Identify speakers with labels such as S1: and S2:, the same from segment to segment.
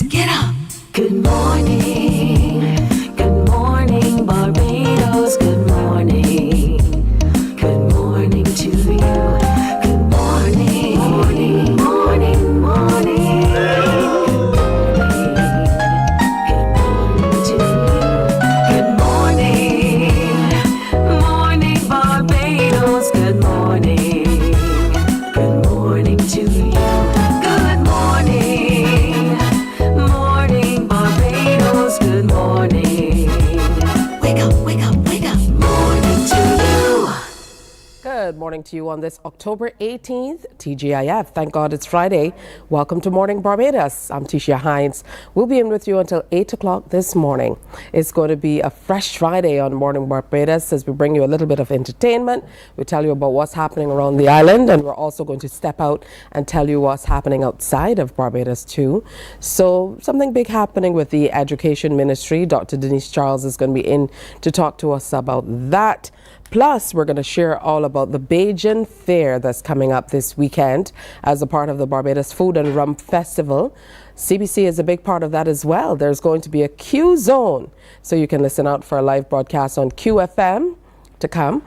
S1: Get up. Good morning. Good morning, Barbados. Good morning. Good morning to you. Good morning. Morning, morning, morning. Good morning to you. Good morning. Morning, Barbados. Good morning. Good morning to you. Good morning. Morning, Barbados. Good morning. Wake up, wake up, wake up. Morning to you.
S2: Good morning to you on this October 18th, TGIF. Thank God it's Friday. Welcome to Morning Barbados. I'm Tisha Hines. We'll be in with you until 8 o'clock this morning. It's going to be a fresh Friday on Morning Barbados as we bring you a little bit of entertainment. We tell you about what's happening around the island, and we're also going to step out and tell you what's happening outside of Barbados too. So something big happening with the Education Ministry. Dr. Denise Charles is going to be in to talk to us about that. Plus, we're going to share all about the Bajan Fair that's coming up this weekend as a part of the Barbados Food and Rum Festival. CBC is a big part of that as well. There's going to be a Q zone, so you can listen out for a live broadcast on QFM to come.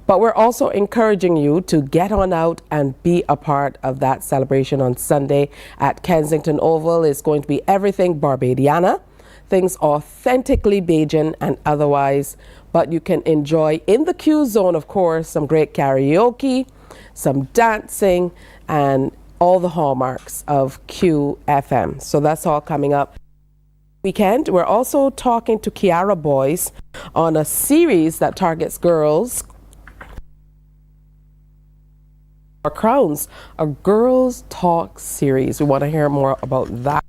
S2: But we're also encouraging you to get on out and be a part of that celebration on Sunday at Kensington Oval. It's going to be everything Barbadiana, things authentically Bajan and otherwise. But you can enjoy in the Q zone, of course, some great karaoke, some dancing, and all the hallmarks of QFM. So that's all coming up weekend. We're also talking to Kiara Boys on a series that targets girls. Our Crowns, a Girls Talk series. We want to hear more about that.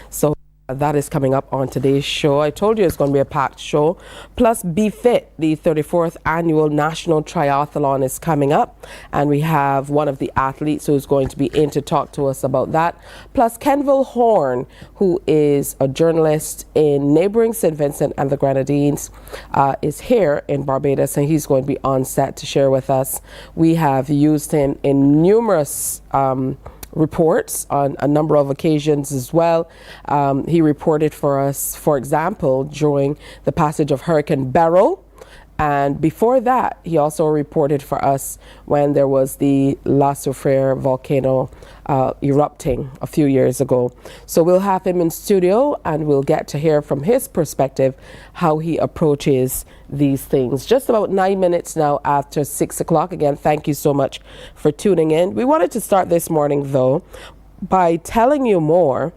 S2: So that is coming up on today's show. I told you it's going to be a packed show. Plus, Be Fit, the 34th annual National Triathlon is coming up. And we have one of the athletes who's going to be in to talk to us about that. Plus, Kenville Horn, who is a journalist in neighboring St. Vincent and the Grenadines, is here in Barbados, and he's going to be on set to share with us. We have used him in numerous reports on a number of occasions as well. He reported for us, for example, during the passage of Hurricane Beryl. And before that, he also reported for us when there was the La Soufrière volcano erupting a few years ago. So we'll have him in studio and we'll get to hear from his perspective how he approaches these things. Just about 9 minutes now after 6 o'clock. Again, thank you so much for tuning in. We wanted to start this morning, though, by telling you more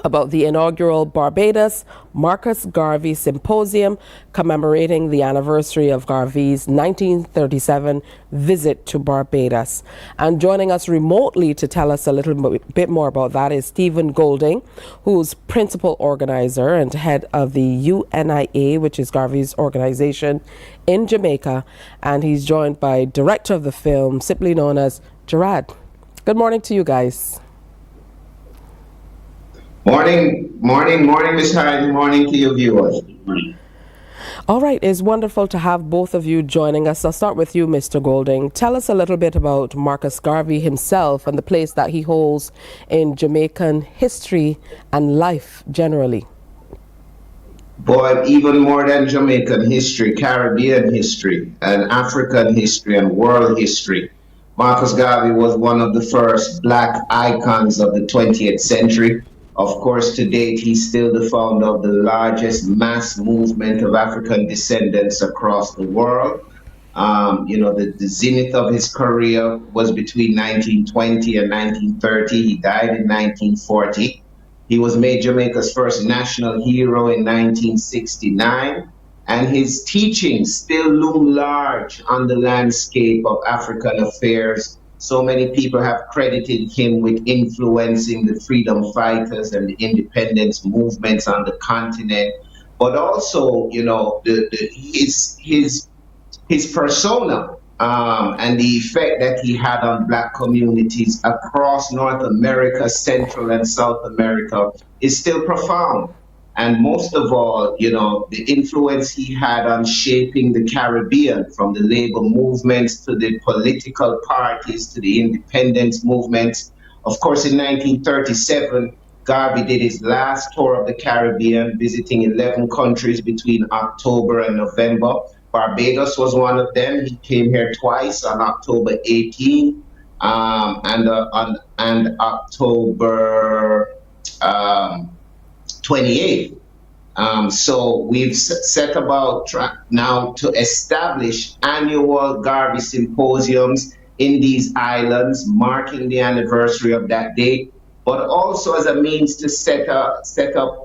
S2: about the inaugural Barbados Marcus Garvey Symposium commemorating the anniversary of Garvey's 1937 visit to Barbados. And joining us remotely to tell us a little bit more about that is Stephen Golding, who's principal organizer and head of the UNIA, which is Garvey's organization in Jamaica. And he's joined by director of the film, simply known as Gerard. Good morning to you guys.
S3: Morning, Miss Hyde. Morning to your viewers. Morning.
S2: All right, it's wonderful to have both of you joining us. I'll start with you, Mr. Golding. Tell us a little bit about Marcus Garvey himself and the place that he holds in Jamaican history and life generally.
S3: Boy, even more than Jamaican history, Caribbean history, and African history, and world history. Marcus Garvey was one of the first black icons of the 20th century. Of course, to date, he's still the founder of the largest mass movement of African descendants across the world. The zenith of his career was between 1920 and 1930. He died in 1940. He was made Jamaica's first national hero in 1969. And his teachings still loom large on the landscape of African affairs. So many people have credited him with influencing the freedom fighters and the independence movements on the continent, but also, his persona and the effect that he had on black communities across North America, Central and South America is still profound. And most of all, the influence he had on shaping the Caribbean, from the labor movements to the political parties to the independence movements. Of course, in 1937, Garvey did his last tour of the Caribbean, visiting 11 countries between October and November. Barbados was one of them. He came here twice on October 18 and October 28th. So we've set about now to establish annual Garvey symposiums in these islands, marking the anniversary of that date, but also as a means to set up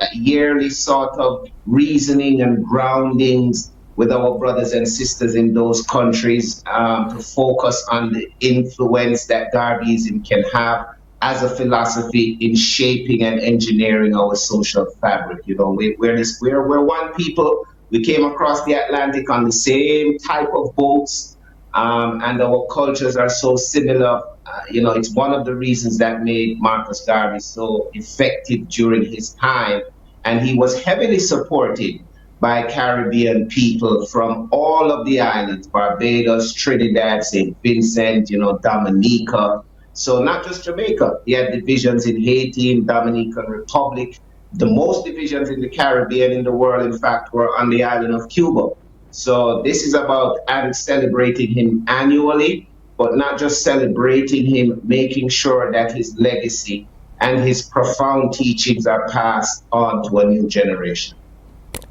S3: a yearly sort of reasoning and groundings with our brothers and sisters in those countries, to focus on the influence that Garveyism can have as a philosophy in shaping and engineering our social fabric. You know, we're one people. We came across the Atlantic on the same type of boats, and our cultures are so similar. You know, it's one of the reasons that made Marcus Garvey so effective during his time, and he was heavily supported by Caribbean people from all of the islands: Barbados, Trinidad, St. Vincent, you know, Dominica. So not just Jamaica. He had divisions in Haiti, in Dominican Republic. The most divisions in the Caribbean in the world, in fact, were on the island of Cuba. So this is about celebrating him annually, but not just celebrating him, making sure that his legacy and his profound teachings are passed on to a new generation.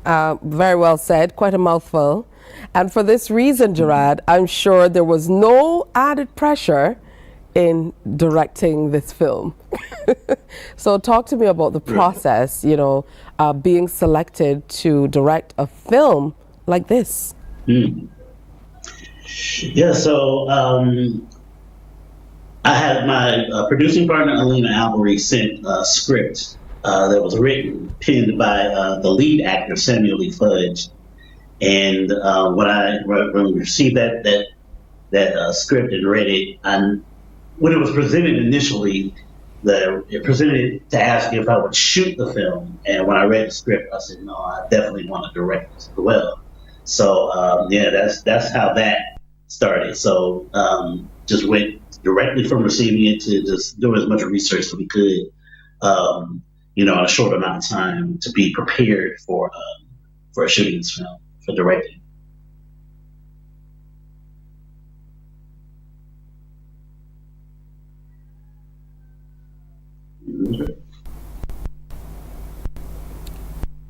S2: Very well said, quite a mouthful. And for this reason, Gerard, I'm sure there was no added pressure in directing this film. So talk to me about the process, you know, being selected to direct a film like this.
S4: Yeah, so I had my producing partner, Alina Albury, sent a script that was written, penned by the lead actor, Samuel Lee Fudge. And when we received that script and read it, when it was presented initially, it presented to ask if I would shoot the film. And when I read the script, I said, no, I definitely want to direct this as well. So that's how that started. So just went directly from receiving it to just doing as much research as we could, in a short amount of time to be prepared for shooting this film, for directing.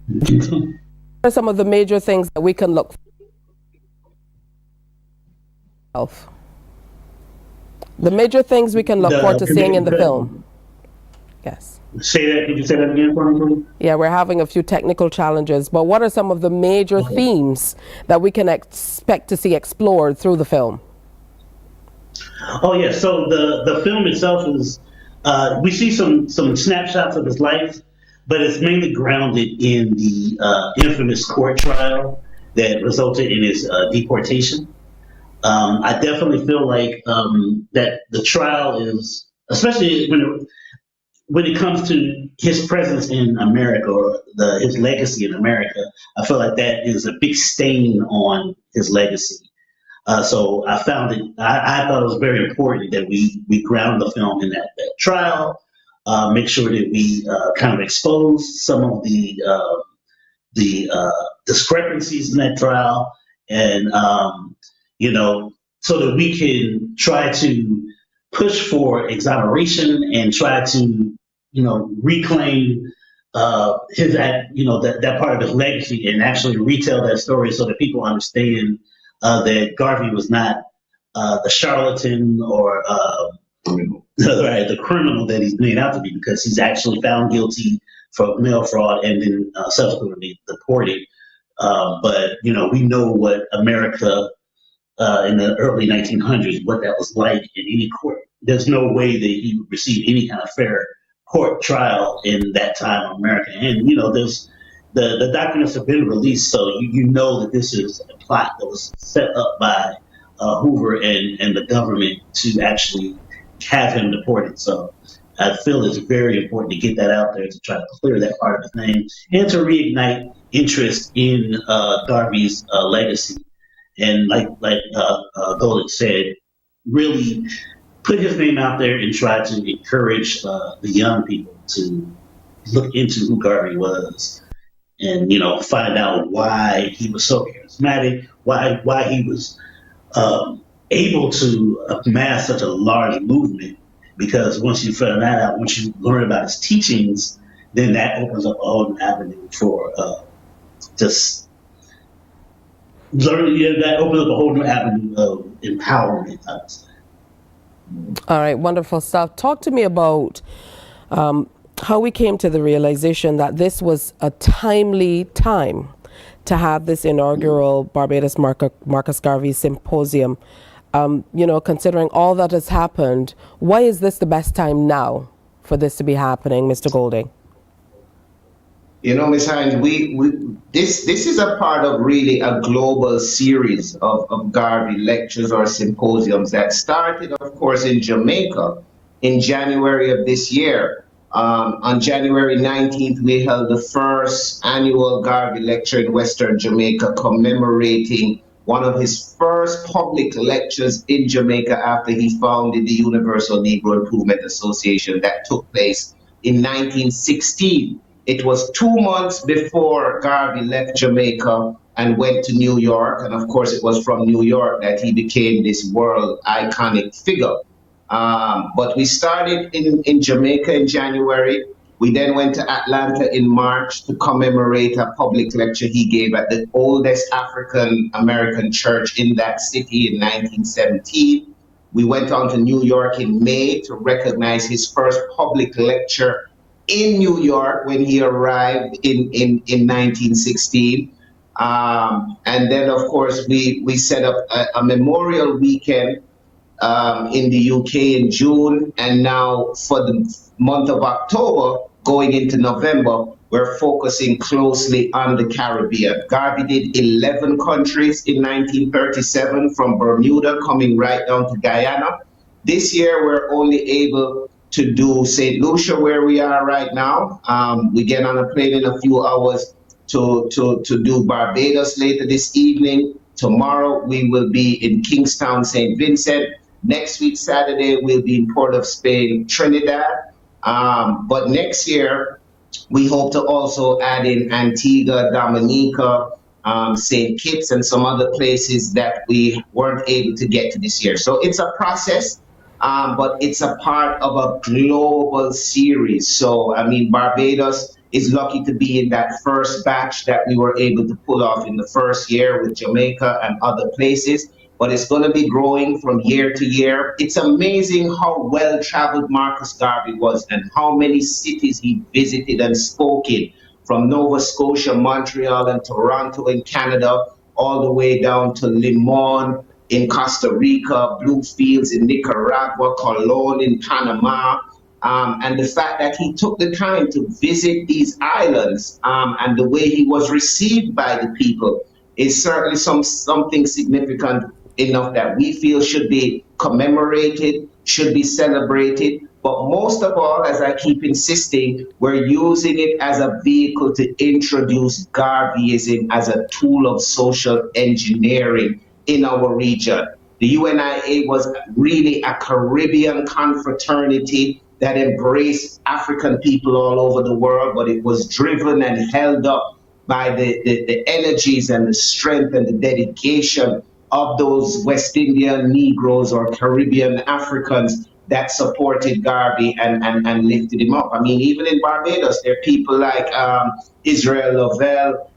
S2: What are some of the major things that we can look for? The major things we can look forward to seeing in the film. Yes.
S4: Say that. Could you say that again for me, please?
S2: Yeah, we're having a few technical challenges, but what are some of the major themes that we can expect to see explored through the film?
S4: Oh yeah. So the film itself is we see some snapshots of his life, but it's mainly grounded in the infamous court trial that resulted in his deportation. I definitely feel like that the trial is, especially when it comes to his presence in America or his legacy in America, I feel like that is a big stain on his legacy. So I thought it was very important that we ground the film in that trial, make sure that we kind of expose some of the discrepancies in that trial, and so that we can try to push for exoneration and try to reclaim that part of his legacy and actually retell that story so that people understand that Garvey was not the charlatan or the criminal that he's made out to be, because he's actually found guilty for mail fraud and then subsequently deported. But we know what America in the early 1900s, what that was like in any court. There's no way that he would receive any kind of fair court trial in that time in America. And there's the documents have been released, so you know that this is a plot that was set up by Hoover and the government to actually have him deported. So I feel it's very important to get that out there, to try to clear that part of his name and to reignite interest in Garvey's legacy. And like Golden said, really put his name out there and try to encourage the young people to look into who Garvey was and, you know, find out why he was so charismatic, why he was able to amass such a large movement. Because once you find that out, once you learn about his teachings, then that opens up a whole new avenue for just learning. Yeah, that opens up a whole new avenue of empowerment, I would say.
S2: All right, wonderful stuff. Talk to me about how we came to the realization that this was a timely time to have this inaugural Barbados Marcus Garvey Symposium. You know, considering all that has happened, why is this the best time now for this to be happening, Mr. Golding?
S3: You know, Ms. Hines, this is a part of really a global series of Garvey lectures or symposiums that started, of course, in Jamaica in January of this year. On January 19th, we held the first annual Garvey lecture in Western Jamaica, commemorating one of his first public lectures in Jamaica after he founded the Universal Negro Improvement Association that took place in 1916. It was 2 months before Garvey left Jamaica and went to New York. And of course, it was from New York that he became this world iconic figure. But we started in Jamaica in January. We then went to Atlanta in March to commemorate a public lecture he gave at the oldest African American church in that city in 1917. We went on to New York in May to recognize his first public lecture in New York when he arrived in 1916. And then, of course, we set up a memorial weekend in the UK in June, and now for the month of October, going into November, we're focusing closely on the Caribbean. Garvey did 11 countries in 1937, from Bermuda coming right down to Guyana. This year, we're only able to do St. Lucia, where we are right now. We get on a plane in a few hours to do Barbados later this evening. Tomorrow, we will be in Kingstown, St. Vincent. Next week, Saturday, we'll be in Port of Spain, Trinidad. But next year, we hope to also add in Antigua, Dominica, St. Kitts, and some other places that we weren't able to get to this year. So it's a process, but it's a part of a global series. So, I mean, Barbados is lucky to be in that first batch that we were able to pull off in the first year with Jamaica and other places. But it's going to be growing from year to year. It's amazing how well-traveled Marcus Garvey was and how many cities he visited and spoke in, from Nova Scotia, Montreal, and Toronto in Canada, all the way down to Limon in Costa Rica, Bluefields in Nicaragua, Colón in Panama. And the fact that he took the time to visit these islands and the way he was received by the people is certainly something significant enough that we feel should be commemorated, should be celebrated. But most of all, as I keep insisting, we're using it as a vehicle to introduce Garveyism as a tool of social engineering in our region. The UNIA was really a Caribbean confraternity that embraced African people all over the world, but it was driven and held up by the energies and the strength and the dedication of those West Indian Negroes or Caribbean Africans that supported Garvey and lifted him up. I mean, even in Barbados, there are people like Israel Lovell,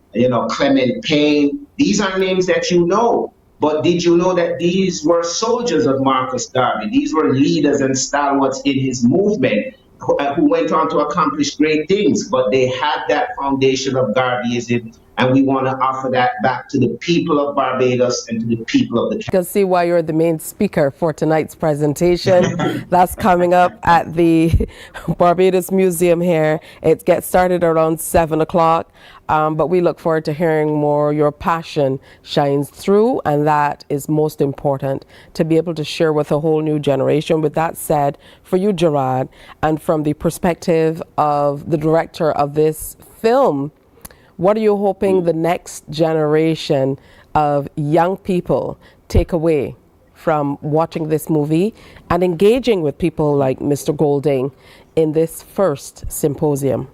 S3: Clement Payne. These are names that you know. But did you know that these were soldiers of Marcus Garvey? These were leaders and stalwarts in his movement who went on to accomplish great things, but they had that foundation of Garveyism, and we want to offer that back to the people of Barbados and to the people of the
S2: You can see why you're the main speaker for tonight's presentation. That's coming up at the Barbados Museum here. It gets started around 7 o'clock, but we look forward to hearing more. Your passion shines through, and that is most important, to be able to share with a whole new generation. With that said, for you, Gerard, and from the perspective of the director of this film, what are you hoping the next generation of young people take away from watching this movie and engaging with people like Mr. Golding in this first symposium?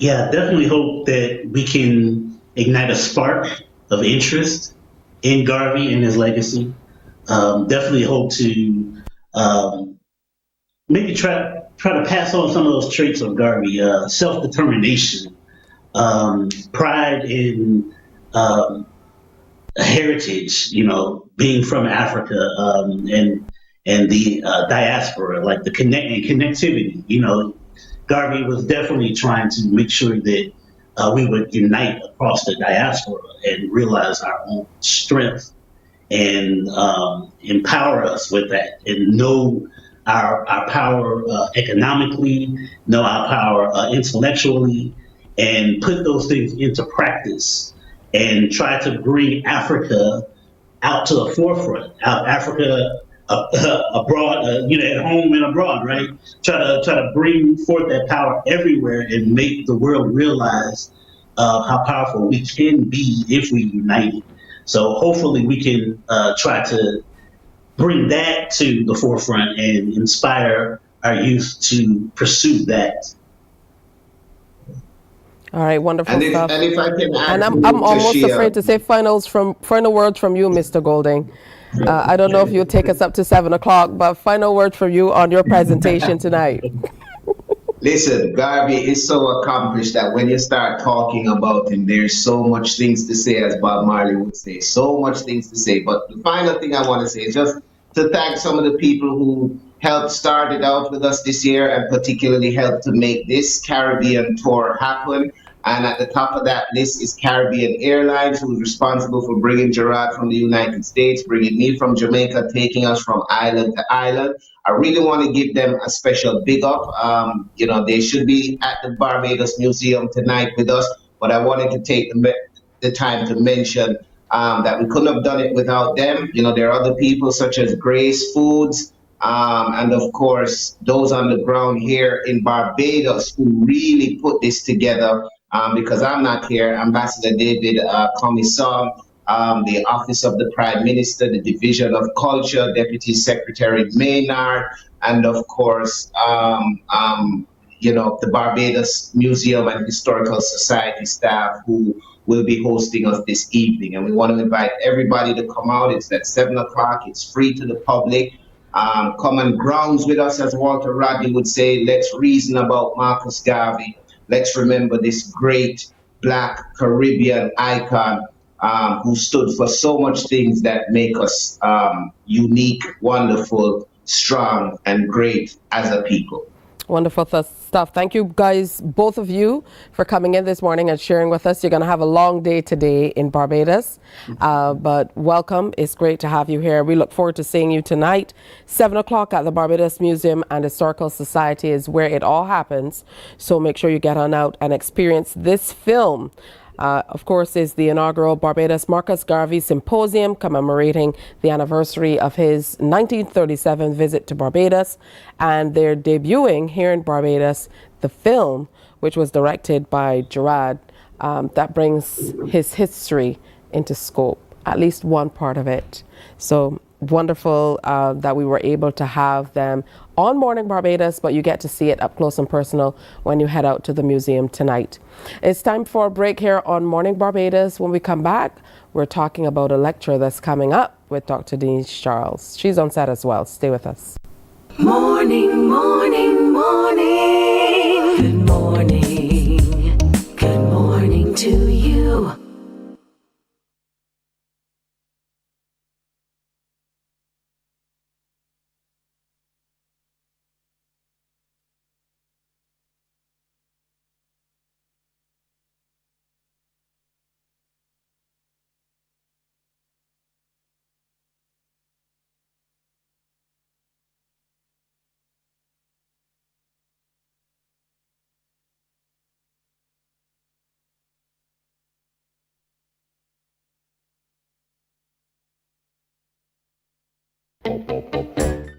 S4: Yeah, definitely hope that we can ignite a spark of interest in Garvey and his legacy. Definitely hope to maybe try to pass on some of those traits of Garvey, self-determination, pride in heritage, being from Africa, and the diaspora, like the connectivity. Garvey was definitely trying to make sure that we would unite across the diaspora and realize our own strength and empower us with that, and know our power economically, know our power intellectually, and put those things into practice and try to bring Africa out to the forefront, out Africa abroad, at home and abroad, right? Try to bring forth that power everywhere and make the world realize how powerful we can be if we unite. So hopefully we can try to bring that to the forefront and inspire our youth to pursue that.
S2: All right, wonderful
S3: And
S2: stuff.
S3: if I can add,
S2: And I'm almost afraid to say final words from you, Mr. Golding. I don't know if you'll take us up to 7 o'clock, but final word from you on your presentation tonight.
S3: Listen, Garvey is so accomplished that when you start talking about him, there's so much things to say, as Bob Marley would say, so much things to say. But the final thing I want to say is just to thank some of the people who helped start it out with us this year and particularly helped to make this Caribbean tour happen. And at the top of that list is Caribbean Airlines, who's responsible for bringing Gerard from the United States, bringing me from Jamaica, taking us from island to island. I really want to give them a special big up. They should be at the Barbados Museum tonight with us, but I wanted to take the time to mention that we couldn't have done it without them. There are other people such as Grace Foods, and of course, those on the ground here in Barbados who really put this together. Because I'm not here, Ambassador David Commisson, the Office of the Prime Minister, the Division of Culture, Deputy Secretary Maynard, and of course, the Barbados Museum and Historical Society staff who will be hosting us this evening. And we want to invite everybody to come out. It's at 7 o'clock. It's free to the public. Come and grounds with us, as Walter Rodney would say. Let's reason about Marcus Garvey. Let's remember this great Black Caribbean icon who stood for so much things that make us unique, wonderful, strong, and great as a people.
S2: Wonderful stuff. Thank you guys, both of you, for coming in this morning and sharing with us. You're going to have a long day today in Barbados, but welcome. It's great to have you here. We look forward to seeing you tonight. 7 o'clock at the Barbados Museum and Historical Society is where it all happens. So make sure you get on out and experience this film. Of course, is the inaugural Barbados Marcus Garvey Symposium commemorating the anniversary of his 1937 visit to Barbados. And they're debuting here in Barbados the film, which was directed by Gerard, that brings his history into scope, at least one part of it. So wonderful that we were able to have them on Morning Barbados, but you get to see it up close and personal when you head out to the museum tonight. It's time for a break here on Morning Barbados. When we come back, we're talking about a lecture that's coming up with Dr. Denise Charles. She's on set as well. Stay with us.
S1: Morning, morning, morning. Good morning. Good morning to you.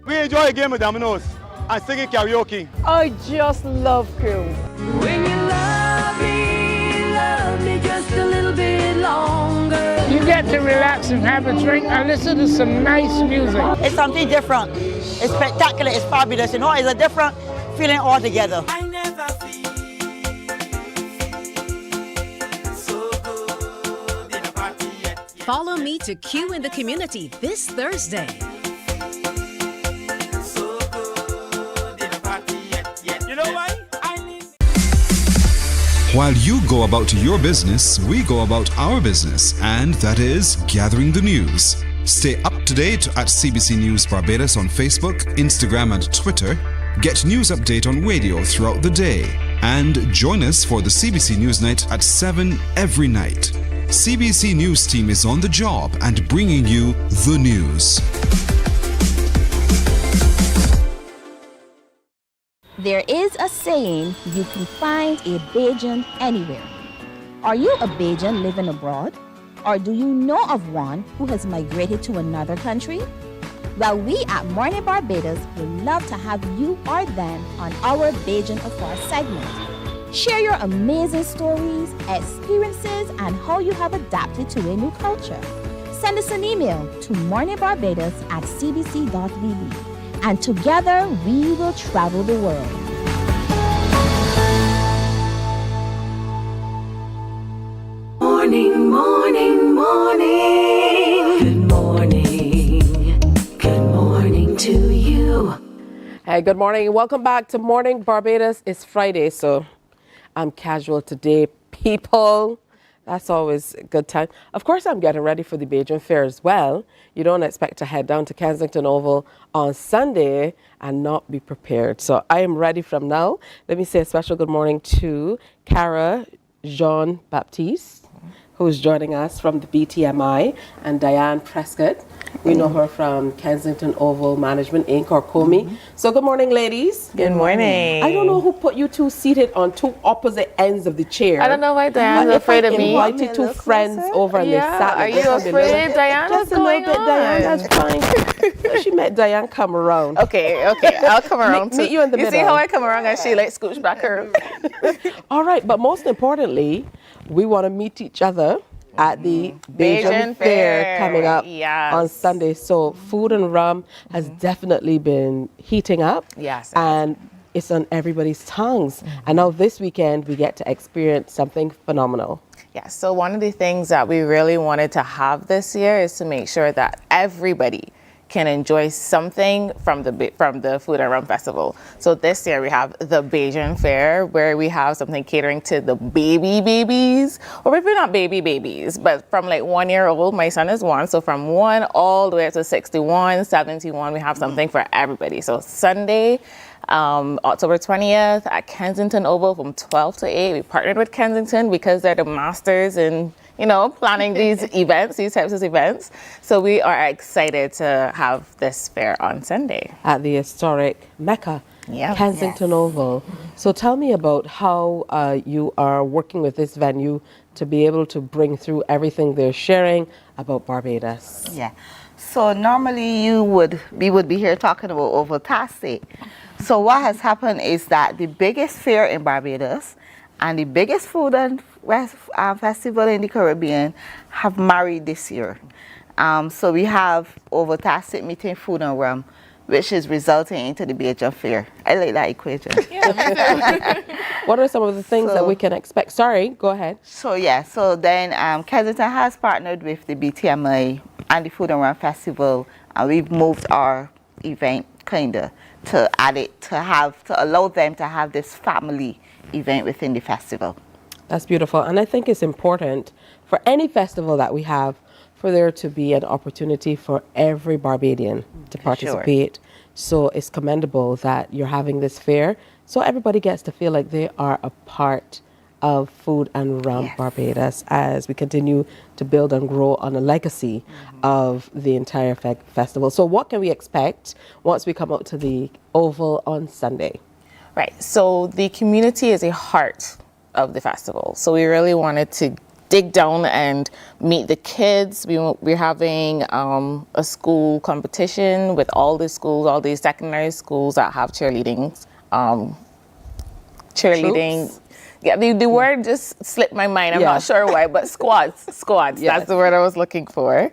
S5: We enjoy a game with dominoes and singing karaoke.
S6: I just love cruise.
S1: When you love me just a little bit longer.
S6: You get to relax and have a drink and listen to some nice music.
S7: It's something different. It's spectacular. It's fabulous. It's a different feeling altogether.
S1: I never feel
S8: Follow me to Q in the Community this Thursday.
S5: You know why?
S9: While you go about your business, we go about our business, and that is gathering the news. Stay up to date at CBC News Barbados on Facebook, Instagram, and Twitter. Get news update on radio throughout the day. And join us for the CBC News Night at 7 every night. CBC News team is on the job and bringing you the news.
S10: There is a saying, you can find a Bajan anywhere. Are you a Bajan living abroad? Or do you know of one who has migrated to another country? Well, we at Mornin Barbados would love to have you or them on our Bajan Afar segment. Share your amazing stories, experiences, and how you have adapted to a new culture. Send us an email to morninbarbados@cbc.bb. And together we will travel the world.
S1: Morning, morning, morning. Good morning. Good morning to you.
S2: Hey, good morning. Welcome back to Morning Barbados. It's Friday, so I'm casual today, people. That's always a good time. Of course, I'm getting ready for the Bajan Fair as well. You don't expect to head down to Kensington Oval on Sunday and not be prepared. So I am ready from now. Let me say a special good morning to Cara Jean-Baptiste, who's joining us from the BTMI, and Diane Prescott. We know her from Kensington Oval Management Inc. or COMI. So good morning, ladies.
S11: Good morning.
S2: I don't know who put you two seated on two opposite ends of the chair.
S11: I don't know why Diana's afraid of me.
S2: I invited two friends over and they sat.
S11: Are you afraid, Diana?
S2: Just a little bit, Diane. That's fine. She met Diane come around.
S11: Okay, I'll come around too.
S2: Meet you in the middle.
S11: You see how I come around and she like scooch back her.
S2: All right, but most importantly, we want to meet each other at the Bajan Fair coming up on Sunday. So food and rum has definitely been heating up.
S11: Yes.
S2: And it's on everybody's tongues. And now this weekend, we get to experience something phenomenal.
S11: Yeah, so one of the things that we really wanted to have this year is to make sure that everybody can enjoy something from the Food and Rum Festival. So this year we have the Bajan Fair, where we have something catering to the babies, or maybe not babies, but from like 1 year old. My son is 1, so from 1 all the way up to 61, 71, we have something for everybody. So Sunday, October 20th at Kensington Oval from 12 to 8. We partnered with Kensington because they're the masters in planning these events, these types of events. So we are excited to have this fair on Sunday.
S2: At the historic Mecca, Kensington Oval. So tell me about how you are working with this venue to be able to bring through everything they're sharing about Barbados.
S12: Yeah. So normally we would be here talking about Oval Tasse. So what has happened is that the biggest fair in Barbados and the biggest food and festival in the Caribbean have married this year. So we have Oval Tasse meeting food and rum, which is resulting into the Bajan Fair. I like that equation.
S2: What are some of the things that we can expect? Sorry, go ahead.
S12: So then Kensington has partnered with the BTMI and the Food and Rum Festival, and we've moved our event to add it, to allow them to have this family event within the festival.
S2: That's beautiful. And I think it's important for any festival that we have for there to be an opportunity for every Barbadian to participate. Sure. So it's commendable that you're having this fair so everybody gets to feel like they are a part of Food and Rum Barbados as we continue to build and grow on a legacy of the entire festival. So what can we expect once we come out to the Oval on Sunday?
S11: Right, so the community is a heart of the festival. So we really wanted to dig down and meet the kids. We're having a school competition with all the schools, all these secondary schools that have cheerleading. Troops? Yeah, the word just slipped my mind. I'm not sure why, but squads. That's the word I was looking for.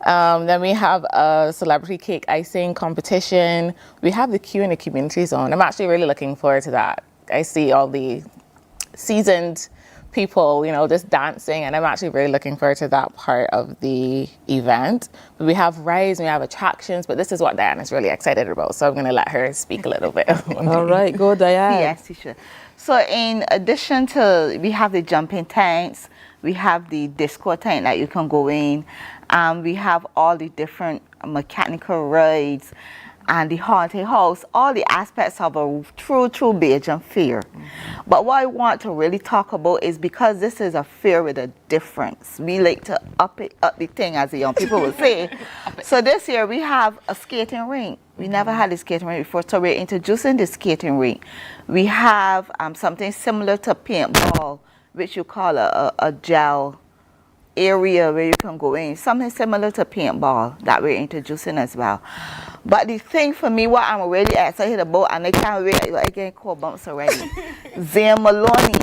S11: Then we have a celebrity cake icing competition. We have the Q in the community zone. I'm actually really looking forward to that. I see all the seasoned people, just dancing, and I'm actually really looking forward to that part of the event. But we have rides, we have attractions, but this is what Diane is really excited about, so I'm going to let her speak a little bit.
S2: All right, go Diane.
S12: Yes, teacher. So in addition to, we have the jumping tanks, we have the disco tank that you can go in, we have all the different mechanical rides, and the haunted house, all the aspects of a true Bajan fair. But what I want to really talk about is, because this is a fair with a difference, we like to up the thing, as the young people would say. So this year we have a skating rink. We never had a skating rink before, so we're introducing the skating rink. We have something similar to paintball, which you call a gel area where you can go in, something similar to paintball that we're introducing as well. But the thing for me, what I'm really excited about, and I can't wait, I get cold bumps already. Zane Maloney,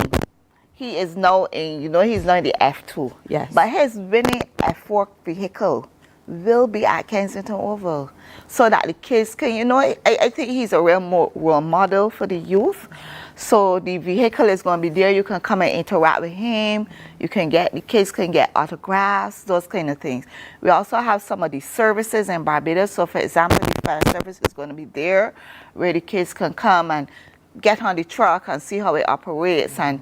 S12: he is now in, he's now in the F2.
S2: Yes.
S12: But his winning F4 vehicle will be at Kensington Oval, so that the kids can, I think he's a real role model for the youth. So the vehicle is going to be there. You can come and interact with him. The kids can get autographs, those kind of things. We also have some of the services in Barbados. So for example, the fire service is going to be there, where the kids can come and get on the truck and see how it operates and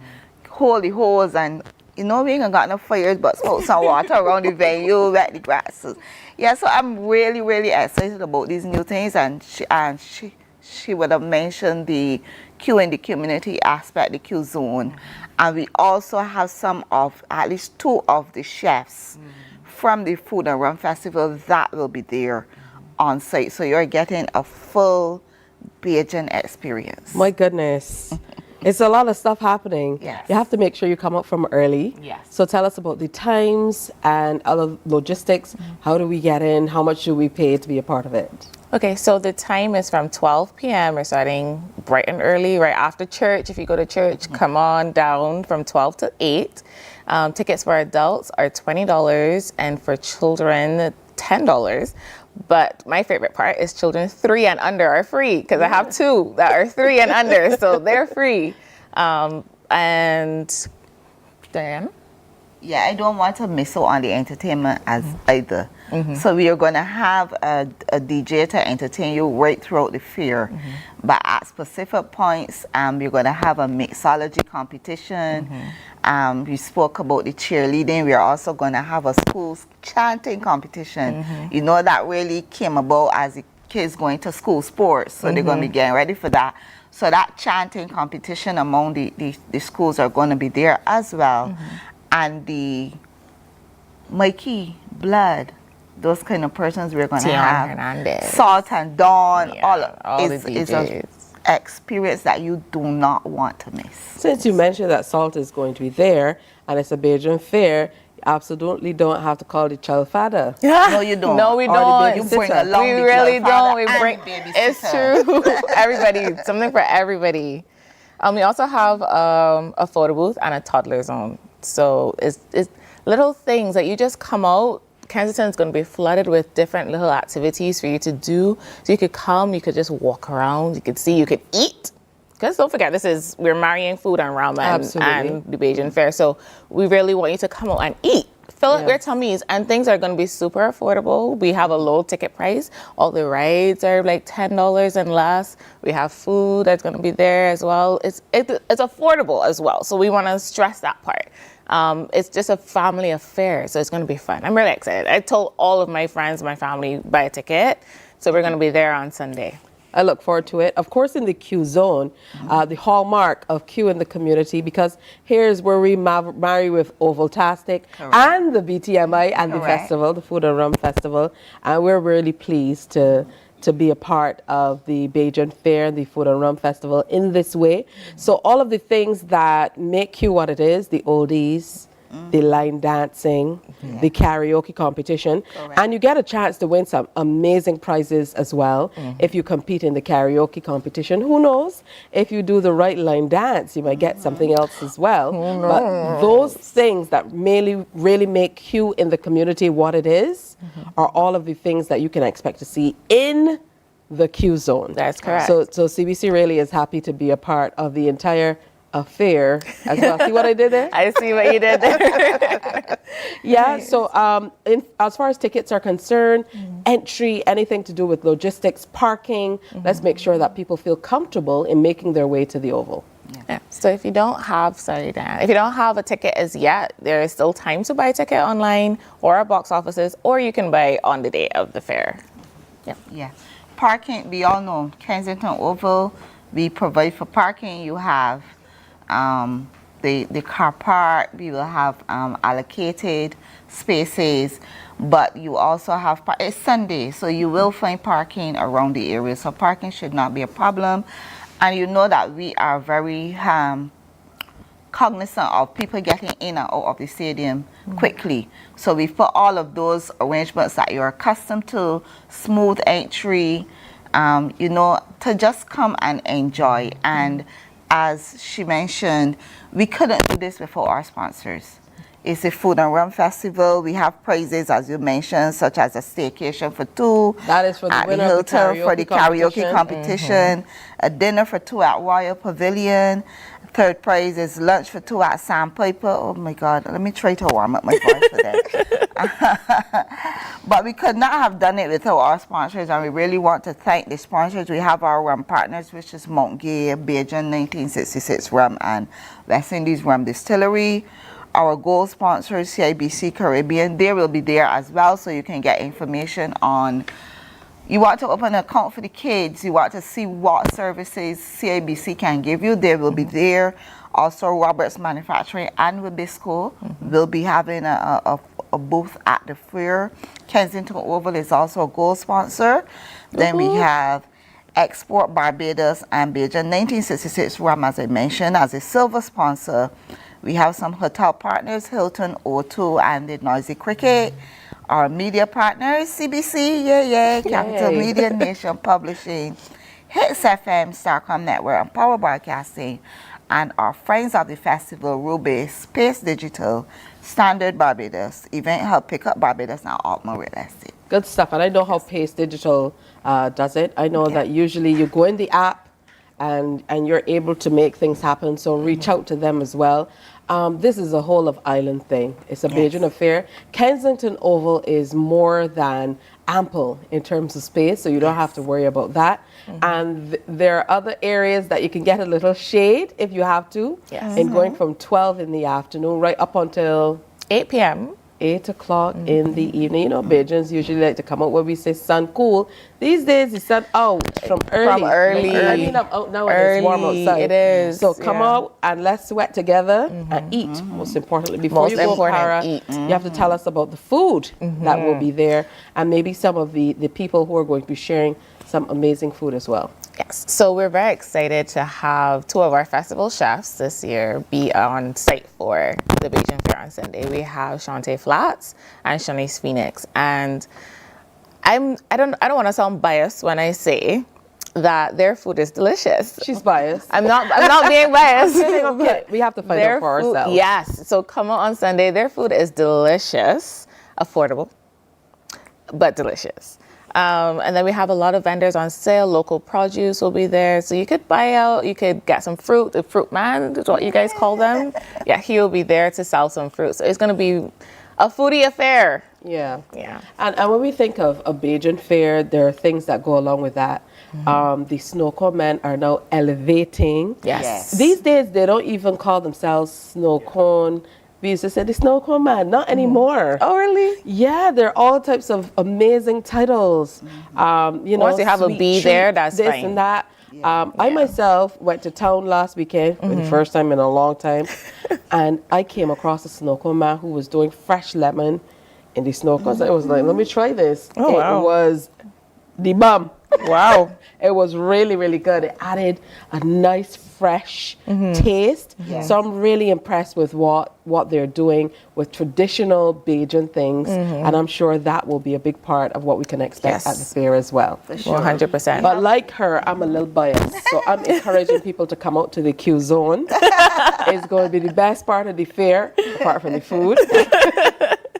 S12: hold the hose, and we ain't got no fires, but smoke some water around the venue, wet the grasses. Yeah, so I'm really, really excited about these new things, and she would have mentioned the Q in the community aspect, the Q zone. And we also have at least two of the chefs from the Food and Rum Festival that will be there on site. So you're getting a full Bajan experience.
S2: My goodness. It's a lot of stuff happening.
S12: Yes.
S2: You have to make sure you come up from early.
S12: Yes.
S2: So tell us about the times and other logistics. How do we get in? How much do we pay to be a part of it?
S11: Okay, so the time is from 12 p.m. We're starting bright and early, right after church. If you go to church, come on down from 12 to 8. Tickets for adults are $20 and for children, $10. But my favorite part is children 3 and under are free, because I have 2 that are 3 and under, so they're free. And Diane?
S12: Yeah, I don't want to miss out on the entertainment either. So we are going to have a DJ to entertain you right throughout the fair. But at specific points, we're going to have a mixology competition. We spoke about the cheerleading. We're also going to have a school chanting competition. That really came about as the kids going to school sports. So they're going to be getting ready for that. So that chanting competition among the schools are going to be there as well. And the Mikey, Blood, those kind of persons we're going to have.
S11: Hernandez.
S12: Salt and Dawn,
S11: all
S12: is an experience that you do not want to miss.
S2: Since you mentioned that Salt is going to be there and it's a Bajan fair, you absolutely don't have to call the child father.
S12: No, you don't.
S11: No, we don't.
S12: You bring along
S11: we
S12: the
S11: really
S12: child
S11: don't.
S12: father
S11: We bring. It's true. Everybody, something for everybody. We also have a photo booth and a toddler zone. So it's little things that you just come out. Kensington is going to be flooded with different little activities for you to do. So you could come, you could just walk around, you could see, you could eat. Because don't forget, we're marrying food and ramen and the Bajan Fair. So we really want you to come out and eat. Fill up your tummies, and things are going to be super affordable. We have a low ticket price. All the rides are like $10 and less. We have food that's going to be there as well. It's affordable as well. So we want to stress that part. It's just a family affair, so it's going to be fun. I'm really excited. I told all of my friends, my family, buy a ticket. So we're going to be there on Sunday.
S2: I look forward to it. Of course, in the Q zone, the hallmark of Q in the community, because here's where we marry with Ovaltastic and the BTMI and the festival, the Food and Rum Festival. And we're really pleased to be a part of the Bajan Fair and the Food and Rum Festival in this way. So all of the things that make Q what it is, the oldies, the line dancing, the karaoke competition, and you get a chance to win some amazing prizes as well if you compete in the karaoke competition. Who knows? If you do the right line dance, you might get something else as well. But those things that really make Q in the community what it is are all of the things that you can expect to see in the Q zone.
S11: That's correct.
S2: So CBC really is happy to be a part of the entire a fair as well. See what I did there?
S11: I see what you did there.
S2: Yeah, so as far as tickets are concerned, entry, anything to do with logistics, parking, let's make sure that people feel comfortable in making their way to the Oval.
S11: Yeah. So if you don't have, sorry Dan, if you don't have a ticket as yet, there is still time to buy a ticket online or at box offices, or you can buy on the day of the fair.
S12: Yeah. Parking, we all know, Kensington Oval, we provide for parking. You have the car park, we will have allocated spaces, but you also have, it's Sunday, so you will find parking around the area, so parking should not be a problem. And you know that we are very cognizant of people getting in and out of the stadium quickly. So we put all of those arrangements that you're accustomed to, smooth entry, you know, to just come and enjoy. And as she mentioned, we couldn't do this without our sponsors. It's a food and rum festival. We have prizes, as you mentioned, such as a staycation for two.
S2: That is for the winner of the karaoke
S12: for the karaoke competition. A dinner for two at Royal Pavilion. Third prize is lunch for two at Sandpiper. Oh my God, let me try to warm up my voice for that. But we could not have done it without our sponsors, and we really want to thank the sponsors. We have our rum partners, which is Mount Gay, Bajan 1966 Rum, and West Indies Rum Distillery. Our gold sponsors, CBC Caribbean, they will be there as well, so you can get information on, you want to open an account for the kids, you want to see what services CIBC can give you, they will be there. Also, Roberts Manufacturing and Wabisco will be having a booth at the fair. Kensington Oval is also a gold sponsor. Then we have Export Barbados and Bajan 1966 Rum, as I mentioned, as a silver sponsor. We have some hotel partners, Hilton, O2, and the Noisy Cricket. Our media partners, CBC, Capital Media, Nation Publishing, Hits FM, Starcom Network, and Power Broadcasting. And our friends of the festival, Ruby, Space Digital, Standard Barbados, Event Hub, Pickup Barbados, and Altman Real Estate.
S2: Good stuff. And I know how Pace Digital does it. I know that usually you go in the app and you're able to make things happen. So reach out to them as well. This is a whole of island thing. It's a Bajan affair. Kensington Oval is more than ample in terms of space, so you don't have to worry about that. And there are other areas that you can get a little shade if you have to. And going from 12 in the afternoon right up until
S11: 8 p.m.
S2: 8 o'clock in the evening. You know, Bajans usually like to come out where we say sun cool. These days, the sun out from early. I mean, I'm out now and it's warm outside.
S11: It is.
S2: So come out and let's sweat together and eat. Most importantly, before you go, Cara, you have to tell us about the food that will be there and maybe some of the people who are going to be sharing some amazing food as well.
S11: Yes, so we're very excited to have two of our festival chefs this year be on site for the Bajan Fair on Sunday. We have Shantae Flats and Shanice Phoenix, and I don't want to sound biased when I say that their food is delicious.
S2: She's biased.
S11: I'm not being biased.
S2: Okay. We have to find out for ourselves.
S11: Yes, so come on Sunday. Their food is delicious, affordable, but delicious. And then we have a lot of vendors on sale. Local produce will be there. So you could buy out, you could get some fruit. The fruit man is what you guys call them. Yeah, he'll be there to sell some fruit. So it's going to be a foodie affair.
S2: Yeah. And when we think of a Bajan fair, there are things that go along with that. The snow cone men are now elevating.
S11: Yes.
S2: These days, they don't even call themselves snow cone. We used to say the snow cone man, not anymore.
S11: Oh, really?
S2: Yeah, there are all types of amazing titles. You know,
S11: once you have a B there, that's
S2: this
S11: fine.
S2: and that. I myself went to town last weekend for the first time in a long time, and I came across a snow cone man who was doing fresh lemon in the snow cone. So I was like, let me try this.
S11: Oh, wow.
S2: It was the bomb.
S11: Wow.
S2: It was really, really good. It added a nice, fresh taste.
S12: Yes.
S2: So I'm really impressed with what they're doing with traditional Bajan things. And I'm sure that will be a big part of what we can expect at the fair as well.
S11: For sure. 100%.
S2: But like her, I'm a little biased. So I'm encouraging people to come out to the Q Zone. It's going to be the best part of the fair, apart from the food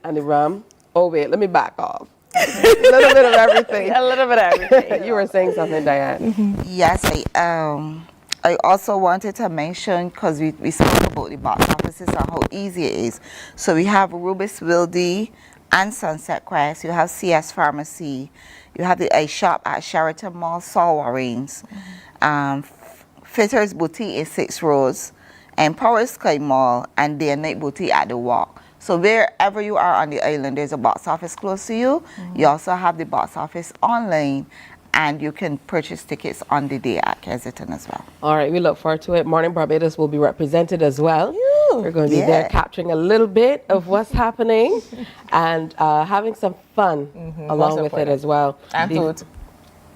S2: and the rum. Oh, wait, let me back off. A little bit of everything.
S11: A little bit of everything.
S2: You were saying something, Diane.
S12: Yes, I also wanted to mention, because we spoke about the box offices and how easy it is. So we have Rubis Wildy and Sunset Crest. You have CS Pharmacy. You have the ice shop at Sheraton Mall, Saul Warrens. Fitters Boutique is 6 Roads. And Power Sky Mall and Day and Night Boutique at the Walk. So wherever you are on the island, there's a box office close to you. You also have the box office online, and you can purchase tickets on the day at Kensington as well.
S2: All right, we look forward to it. Mornin Barbados will be represented as well. We're going to be there capturing a little bit of what's happening and having some fun along with it as well.
S11: And food.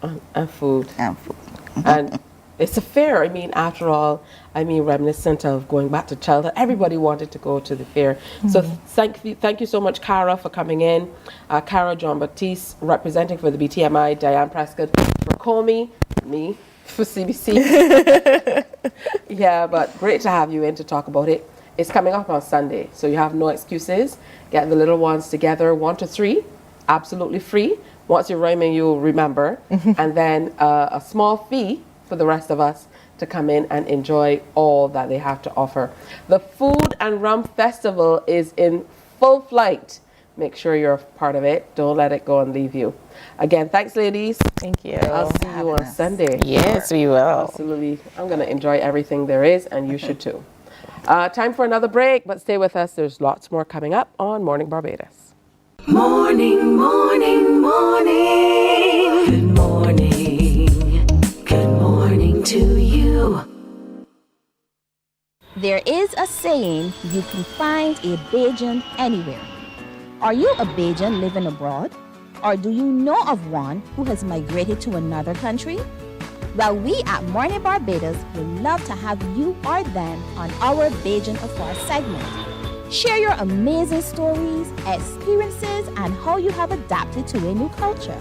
S2: And food.
S12: And food.
S2: And it's a fair, I mean, after all, I mean, reminiscent of going back to childhood. Everybody wanted to go to the fair. So thank you so much, Cara, for coming in. Cara John-Baptiste, representing for the BTMI, Diane Prescott for Comey, me for CBC. Yeah, but great to have you in to talk about it. It's coming up on Sunday, so you have no excuses. Get the little ones together, 1 to 3, absolutely free. Once you're rhyming, you'll remember. And then a small fee for the rest of us to come in and enjoy all that they have to offer. The Food and Rum Festival is in full flight. Make sure you're a part of it. Don't let it go and leave you. Again, thanks, ladies.
S11: Thank you.
S2: I'll see you on Sunday.
S11: Yes, we will.
S2: Absolutely. I'm going to enjoy everything there is, and you should too. Time for another break, but stay with us. There's lots more coming up on Morning Barbados.
S1: Morning, morning, morning. Good morning. Good morning to you.
S10: There is a saying, you can find a Bajan anywhere. Are you a Bajan living abroad? Or do you know of one who has migrated to another country? Well, we at Mornin Barbados would love to have you or them on our Bajan Afar segment. Share your amazing stories, experiences, and how you have adapted to a new culture.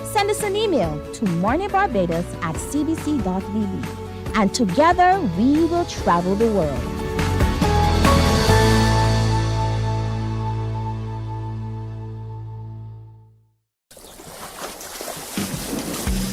S10: Send us an email to morninbarbados@cbc.vb, and together we will travel the world.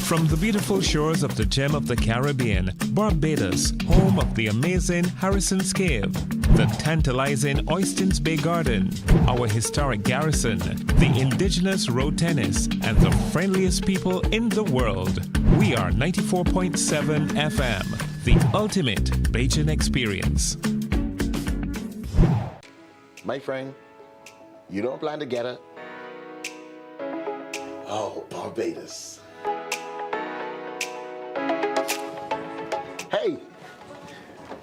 S13: From the beautiful shores of the gem of the Caribbean, Barbados, home of the amazing Harrison's Cave, the tantalizing Oystins Bay Garden, our historic garrison, the indigenous road tennis, and the friendliest people in the world. We are 94.7 FM, the ultimate Bajan experience.
S14: My friend, you don't plan to get it? Oh, Barbados. Hey,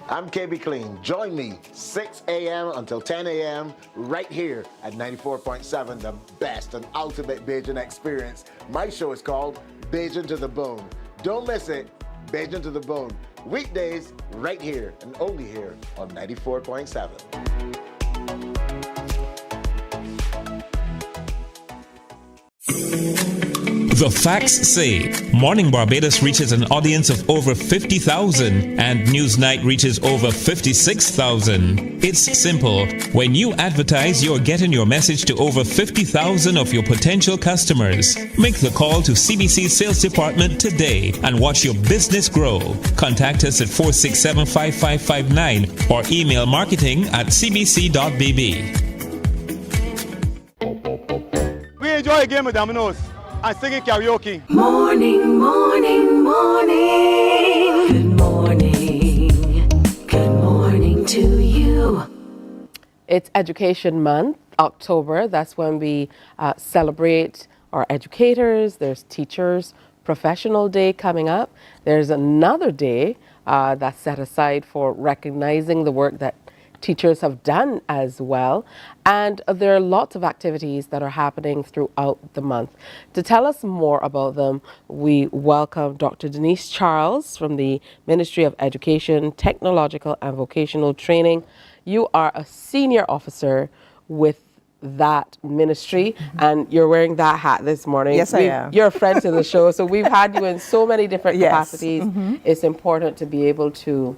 S14: I'm KB Clean. Join me 6 a.m. until 10 a.m. right here at 94.7, the best and ultimate Bajan experience. My show is called Bajan to the Bone. Don't miss it, Bajan to the Bone. Weekdays right here and only here on 94.7.
S13: The facts say Morning Barbados reaches an audience of over 50,000 and Newsnight reaches over 56,000. It's simple. When you advertise, you're getting your message to over 50,000 of your potential customers. Make the call to CBC Sales Department today and watch your business grow. Contact us at 467-5559 or email marketing@cbc.bb.
S5: We enjoy a game with Domino's and singing karaoke.
S1: Morning, morning, morning. Good morning. Good morning to you.
S2: It's Education Month, October. That's when we celebrate our educators. There's Teachers Professional Day coming up. There's another day that's set aside for recognizing the work that teachers have done as well. And there are lots of activities that are happening throughout the month. To tell us more about them, we welcome Dr. Denise Charles from the Ministry of Education, Technological and Vocational Training. You are a senior officer with that ministry, and you're wearing that hat this morning.
S15: Yes, I am.
S2: You're a friend to the show, so we've had you in so many different capacities. It's important to be able to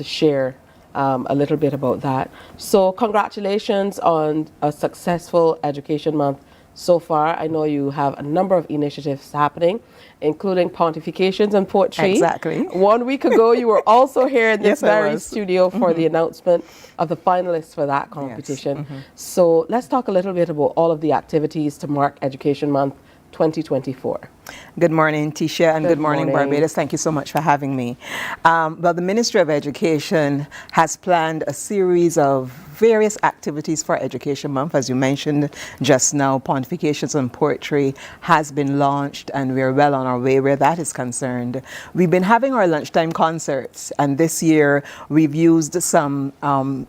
S2: share a little bit about that. So congratulations on a successful Education Month so far. I know you have a number of initiatives happening, including pontifications and poetry.
S15: Exactly.
S2: 1 week ago, you were also here in this
S15: Yes, I
S2: very
S15: was.
S2: studio for the announcement of the finalists for that competition.
S15: Yes.
S2: So let's talk a little bit about all of the activities to mark Education Month 2024.
S15: Good morning, Tisha, and good morning, Barbados. Thank you so much for having me. Well, the Ministry of Education has planned a series of various activities for Education Month. As you mentioned just now, pontifications and poetry has been launched, and we're well on our way where that is concerned. We've been having our lunchtime concerts, and this year we've used some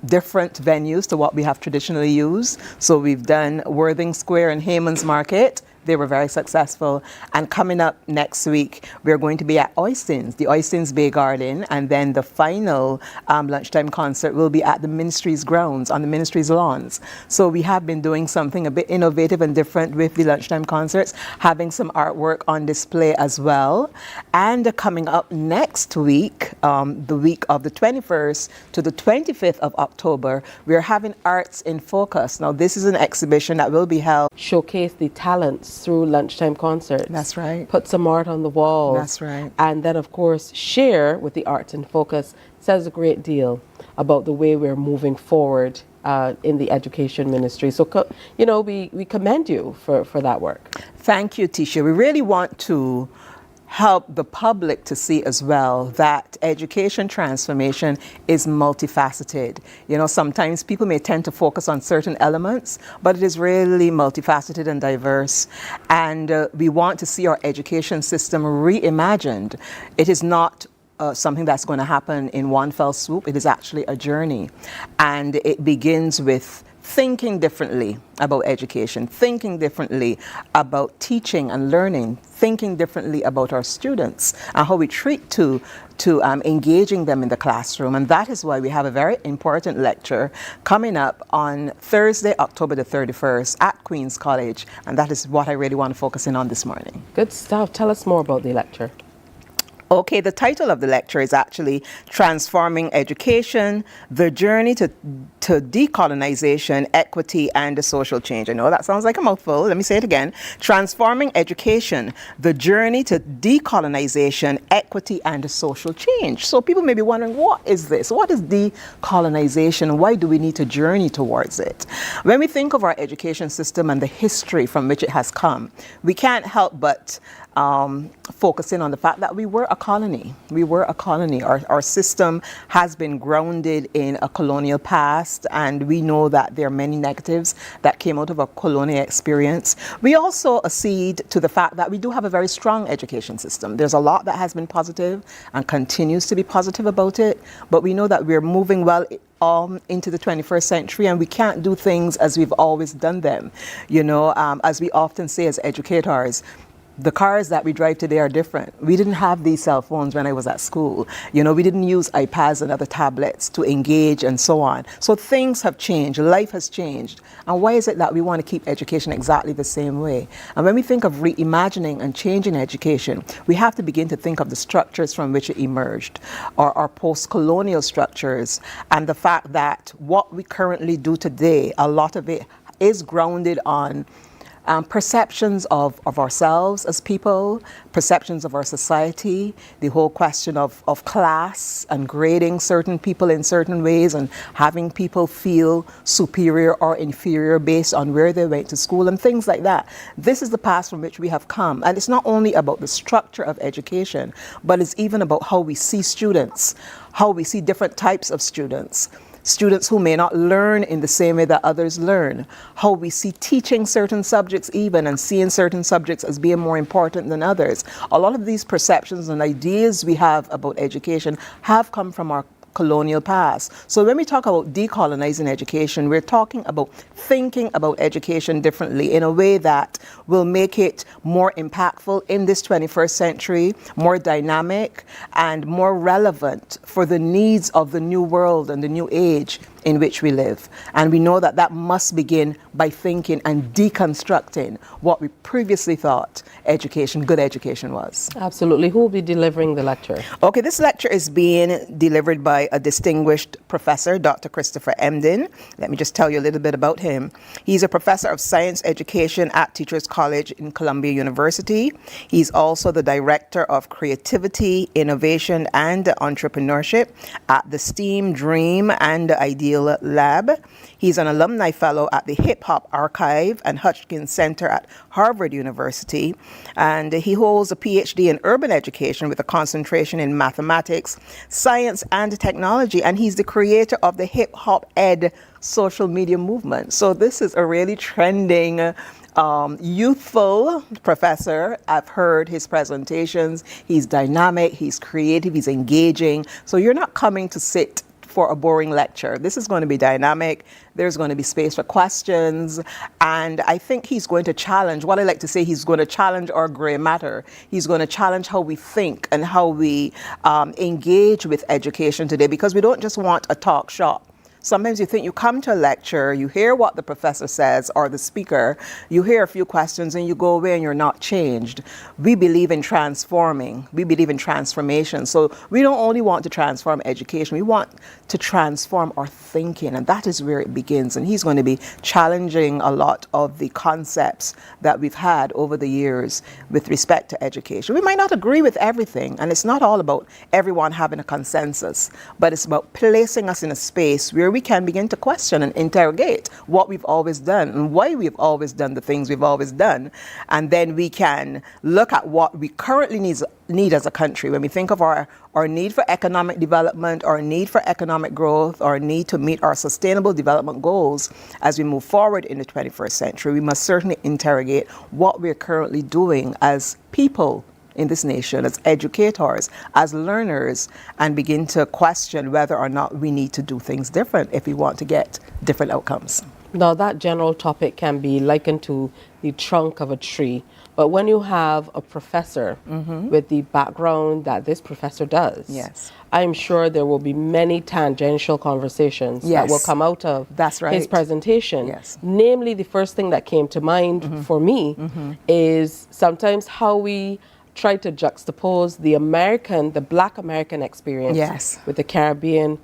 S15: different venues to what we have traditionally used. So we've done Worthing Square and Hayman's Market. They were very successful. And coming up next week, we're going to be at Oystins, the Oystins Bay Garden, and then the final lunchtime concert will be at the Ministry's grounds, on the Ministry's lawns. So we have been doing something a bit innovative and different with the lunchtime concerts, having some artwork on display as well. And coming up next week, the week of the 21st to the 25th of October, we're having Arts in Focus. Now, this is an exhibition that will be held.
S2: Showcase the talents through lunchtime concerts.
S15: That's right.
S2: Put some art on the walls.
S15: That's right.
S2: And then, of course, share with the Arts in Focus. Says a great deal about the way we're moving forward in the education ministry. So, you know, we commend you for that work.
S15: Thank you, Tisha. We really want to help the public to see as well that education transformation is multifaceted. You know, sometimes people may tend to focus on certain elements, but it is really multifaceted and diverse. And we want to see our education system reimagined. It is not something that's going to happen in one fell swoop. It is actually a journey. And it begins with thinking differently about education, thinking differently about teaching and learning, thinking differently about our students and how we treat to engaging them in the classroom. And that is why we have a very important lecture coming up on Thursday, October the 31st at Queen's College. And that is what I really want to focus in on this morning.
S2: Good stuff. Tell us more about the lecture.
S15: Okay, the title of the lecture is actually Transforming Education, the Journey to Decolonization, Equity, and Social Change. I know that sounds like a mouthful. Let me say it again. Transforming Education, the Journey to Decolonization, Equity, and Social Change. So people may be wondering, what is this? What is decolonization? Why do we need to journey towards it? When we think of our education system and the history from which it has come, we can't help but focusing on the fact that we were a colony. We were a colony. Our system has been grounded in a colonial past, and we know that there are many negatives that came out of a colonial experience. We also accede to the fact that we do have a very strong education system. There's a lot that has been positive and continues to be positive about it, but we know that we're moving well into the 21st century, and we can't do things as we've always done them. You know, as we often say as educators, the cars that we drive today are different. We didn't have these cell phones when I was at school. You know, we didn't use iPads and other tablets to engage and so on. So things have changed, life has changed. And why is it that we want to keep education exactly the same way? And when we think of reimagining and changing education, we have to begin to think of the structures from which it emerged, or our post-colonial structures, and the fact that what we currently do today, a lot of it is grounded on perceptions of ourselves as people, perceptions of our society, the whole question of class and grading certain people in certain ways and having people feel superior or inferior based on where they went to school and things like that. This is the past from which we have come. And it's not only about the structure of education, but it's even about how we see students, how we see different types of students. Students who may not learn in the same way that others learn, how we see teaching certain subjects even and seeing certain subjects as being more important than others. A lot of these perceptions and ideas we have about education have come from our colonial past. So when we talk about decolonizing education, we're talking about thinking about education differently in a way that will make it more impactful in this 21st century, more dynamic and more relevant for the needs of the new world and the new age in which we live. And we know that that must begin by thinking and deconstructing what we previously thought good education was.
S2: Absolutely. Who will be delivering the lecture?
S15: Okay, this lecture is being delivered by a distinguished professor, Dr. Christopher Emden. Let me just tell you a little bit about him. He's a professor of science education at Teachers College in Columbia University. He's also the director of creativity, innovation, and entrepreneurship at the STEAM Dream and Ideal Lab. He's an alumni fellow at the Hip Hop Archive and Hutchins Center at Harvard University, and he holds a PhD in urban education with a concentration in mathematics, science, and technology, and he's the creator of the Hip Hop Ed social media movement. So this is a really trending youthful professor. I've heard his presentations. He's dynamic, he's creative, he's engaging. So you're not coming to sit for a boring lecture. This is going to be dynamic. There's going to be space for questions. And I think he's going to challenge, what I like to say, he's going to challenge our gray matter. He's going to challenge how we think and how we engage with education today, because we don't just want a talk shop. Sometimes you think you come to a lecture, you hear what the professor says or the speaker, you hear a few questions and you go away and you're not changed. We believe in transforming. We believe in transformation. So we don't only want to transform education, we want to transform our thinking, and that is where it begins. And he's going to be challenging a lot of the concepts that we've had over the years with respect to education. We might not agree with everything, and it's not all about everyone having a consensus, but it's about placing us in a space where we can begin to question and interrogate what we've always done and why we've always done the things we've always done. And then we can look at what we currently need as a country. When we think of our need for economic development, our need for economic growth, our need to meet our sustainable development goals as we move forward in the 21st century, we must certainly interrogate what we're currently doing as people in this nation, as educators, as learners, and begin to question whether or not we need to do things different if we want to get different outcomes.
S2: Now, that general topic can be likened to the trunk of a tree, but when you have a professor with the background that this professor does,
S15: yes,
S2: I'm sure there will be many tangential conversations that will come out of his presentation.
S15: Yes.
S2: Namely, the first thing that came to mind for me is sometimes how we try to juxtapose the Black American experience with the Caribbean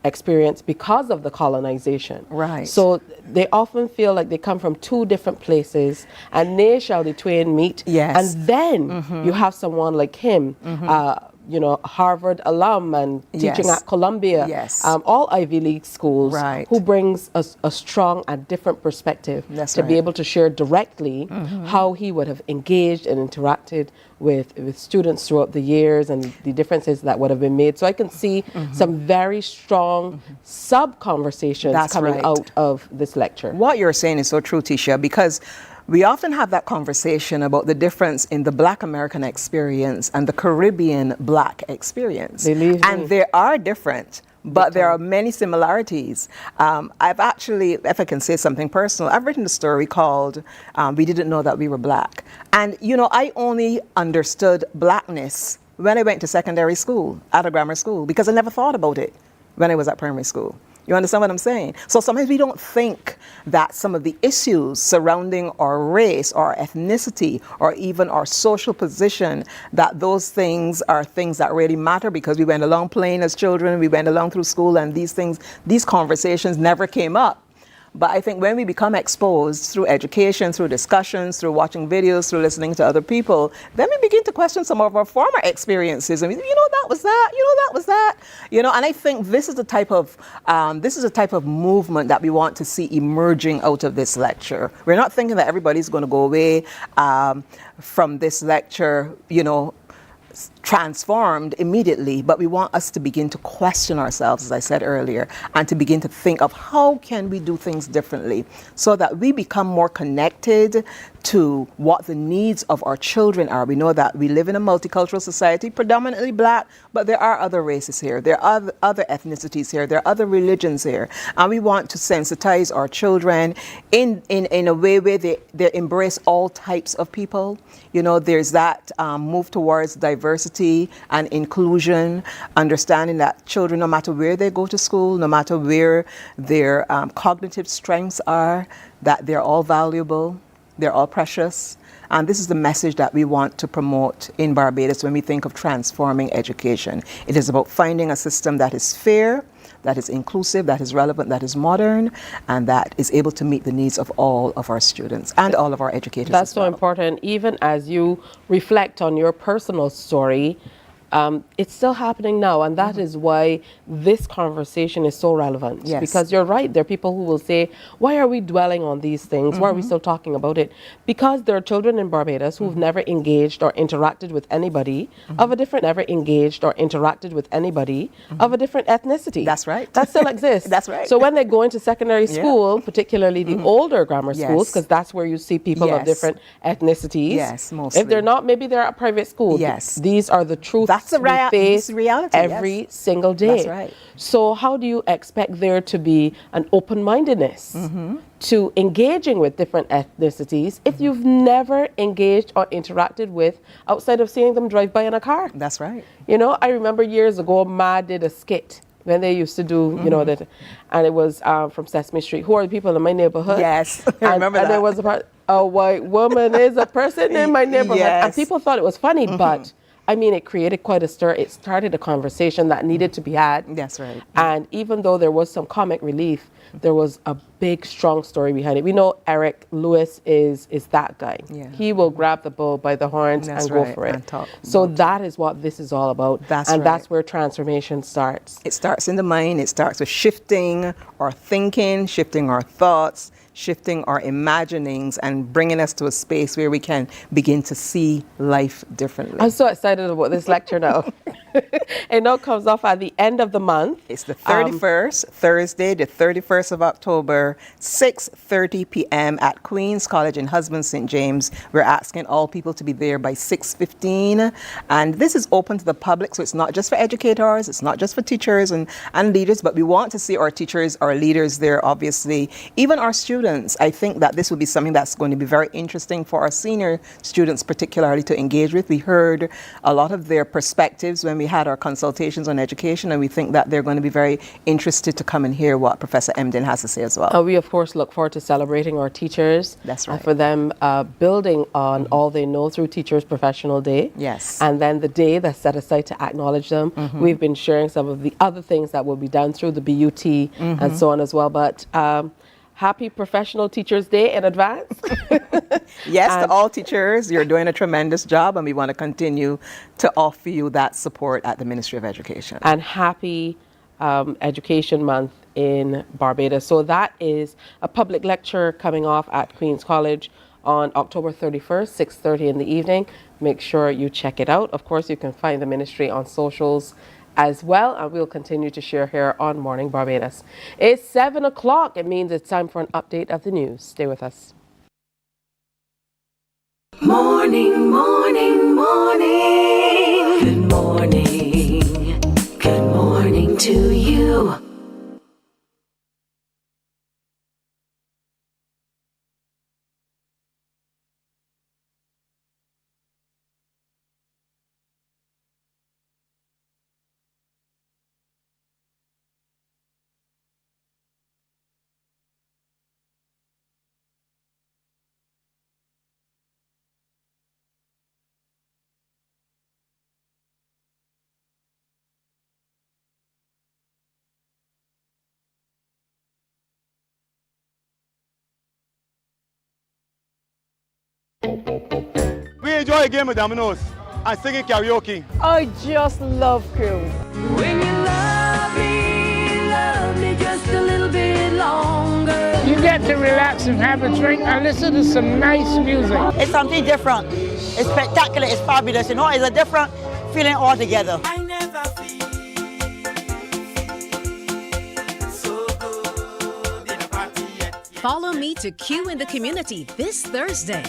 S2: experience because of the colonization.
S15: Right.
S2: So they often feel like they come from two different places, and they shall the twain meet.
S15: Yes.
S2: And then you have someone like him, Harvard alum and teaching at Columbia, all Ivy League schools, who brings a strong and different perspective to be able to share directly how he would have engaged and interacted with students throughout the years and the differences that would have been made. So I can see some very strong sub-conversations coming out of this lecture.
S15: What you're saying is so true, Tisha, because we often have that conversation about the difference in the Black American experience and the Caribbean Black experience. And they are different, but there are many similarities. I've actually, if I can say something personal, I've written a story called We Didn't Know That We Were Black. And, I only understood Blackness when I went to secondary school, at a grammar school, because I never thought about it when I was at primary school. You understand what I'm saying? So sometimes we don't think that some of the issues surrounding our race, our ethnicity, or even our social position, that those things are things that really matter, because we went along playing as children, we went along through school, and these conversations never came up. But I think when we become exposed through education, through discussions, through watching videos, through listening to other people, then we begin to question some of our former experiences. And that was that, that was that. And I think this is the type of movement that we want to see emerging out of this lecture. We're not thinking that everybody's going to go away from this lecture, transformed immediately, but we want us to begin to question ourselves, as I said earlier, and to begin to think of how can we do things differently so that we become more connected to what the needs of our children are. We know that we live in a multicultural society, predominantly black, but there are other races here. There are other ethnicities here. There are other religions here. And we want to sensitize our children in a way where they embrace all types of people. You know, there's that move towards diversity and inclusion, understanding that children, no matter where they go to school, no matter where their cognitive strengths are, that they're all valuable. They're all precious. And this is the message that we want to promote in Barbados when we think of transforming education. It is about finding a system that is fair, that is inclusive, that is relevant, that is modern, and that is able to meet the needs of all of our students and all of our educators.
S2: That's
S15: as well.
S2: so important. Even as you reflect on your personal story, it's still happening now, and that is why this conversation is so relevant.
S15: Yes.
S2: Because you're right, there are people who will say, why are we dwelling on these things? Why are we still talking about it? Because there are children in Barbados who've never engaged or interacted with anybody of a different, of a different ethnicity.
S15: That's right.
S2: That still exists.
S15: That's right.
S2: So when they go into secondary school, particularly the older grammar schools, because that's where you see people of different ethnicities.
S15: Yes, mostly.
S2: If they're not, maybe they're at private school.
S15: Yes.
S2: These are the truths
S15: That's the
S2: face
S15: reality
S2: every single day.
S15: That's right.
S2: So how do you expect there to be an open-mindedness to engaging with different ethnicities if you've never engaged or interacted with outside of seeing them drive by in a car?
S15: That's right.
S2: You know, I remember years ago, Ma did a skit when they used to do, you know, that, and it was from Sesame Street. Who are the people in my neighborhood?
S15: Yes, I remember that.
S2: And there was a white woman is a person in my neighborhood.
S15: Yes.
S2: And people thought it was funny, but I mean, it created quite a stir. It started a conversation that needed to be had.
S15: That's right.
S2: And even though there was some comic relief, there was a big, strong story behind it. We know Eric Lewis is that guy.
S15: Yeah.
S2: He will grab the bull by the horns
S15: That's
S2: and go
S15: right,
S2: for it.
S15: and talk
S2: So that is what this is all about.
S15: That's
S2: and
S15: right.
S2: that's where transformation starts.
S15: It starts in the mind. It starts with shifting our thinking, shifting our thoughts, shifting our imaginings, and bringing us to a space where we can begin to see life differently.
S2: I'm so excited about this lecture now. It now comes off at the end of the month.
S15: It's the 31st, Thursday, the 31st of October, 6:30 p.m. at Queen's College in Husband St. James. We're asking all people to be there by 6:15. And this is open to the public, so it's not just for educators, it's not just for teachers and leaders, but we want to see our teachers, our leaders there, obviously, even our students. I think that this will be something that's going to be very interesting for our senior students, particularly to engage with. We heard a lot of their perspectives when we had our consultations on education, and we think that they're going to be very interested to come and hear what Professor Emden has to say as well.
S2: We, of course, look forward to celebrating our teachers.
S15: That's right.
S2: For them building on all they know through Teachers Professional Day.
S15: Yes.
S2: And then the day that's set aside to acknowledge them. We've been sharing some of the other things that will be done through the BUT and so on as well. But happy Professional Teachers Day in advance.
S15: Yes, to all teachers, you're doing a tremendous job, and we want to continue to offer you that support at the Ministry of Education.
S2: And happy Education Month in Barbados. So that is a public lecture coming off at Queen's College on October 31st, 6:30 in the evening. Make sure you check it out. Of course, you can find the ministry on socials as well, and we'll continue to share here on Morning Barbados. It's 7 o'clock. It means it's time for an update of the news. Stay with us.
S1: Morning, morning, morning. Good morning. Good morning to you.
S5: We enjoy a game of dominoes and singing karaoke.
S16: I just love cruise.
S1: When you love me just a little bit longer.
S6: You get to relax and have a drink and listen to some nice music.
S7: It's something different. It's spectacular. It's fabulous. You know, it's a different feeling altogether.
S8: Follow me to Q in the Community this Thursday.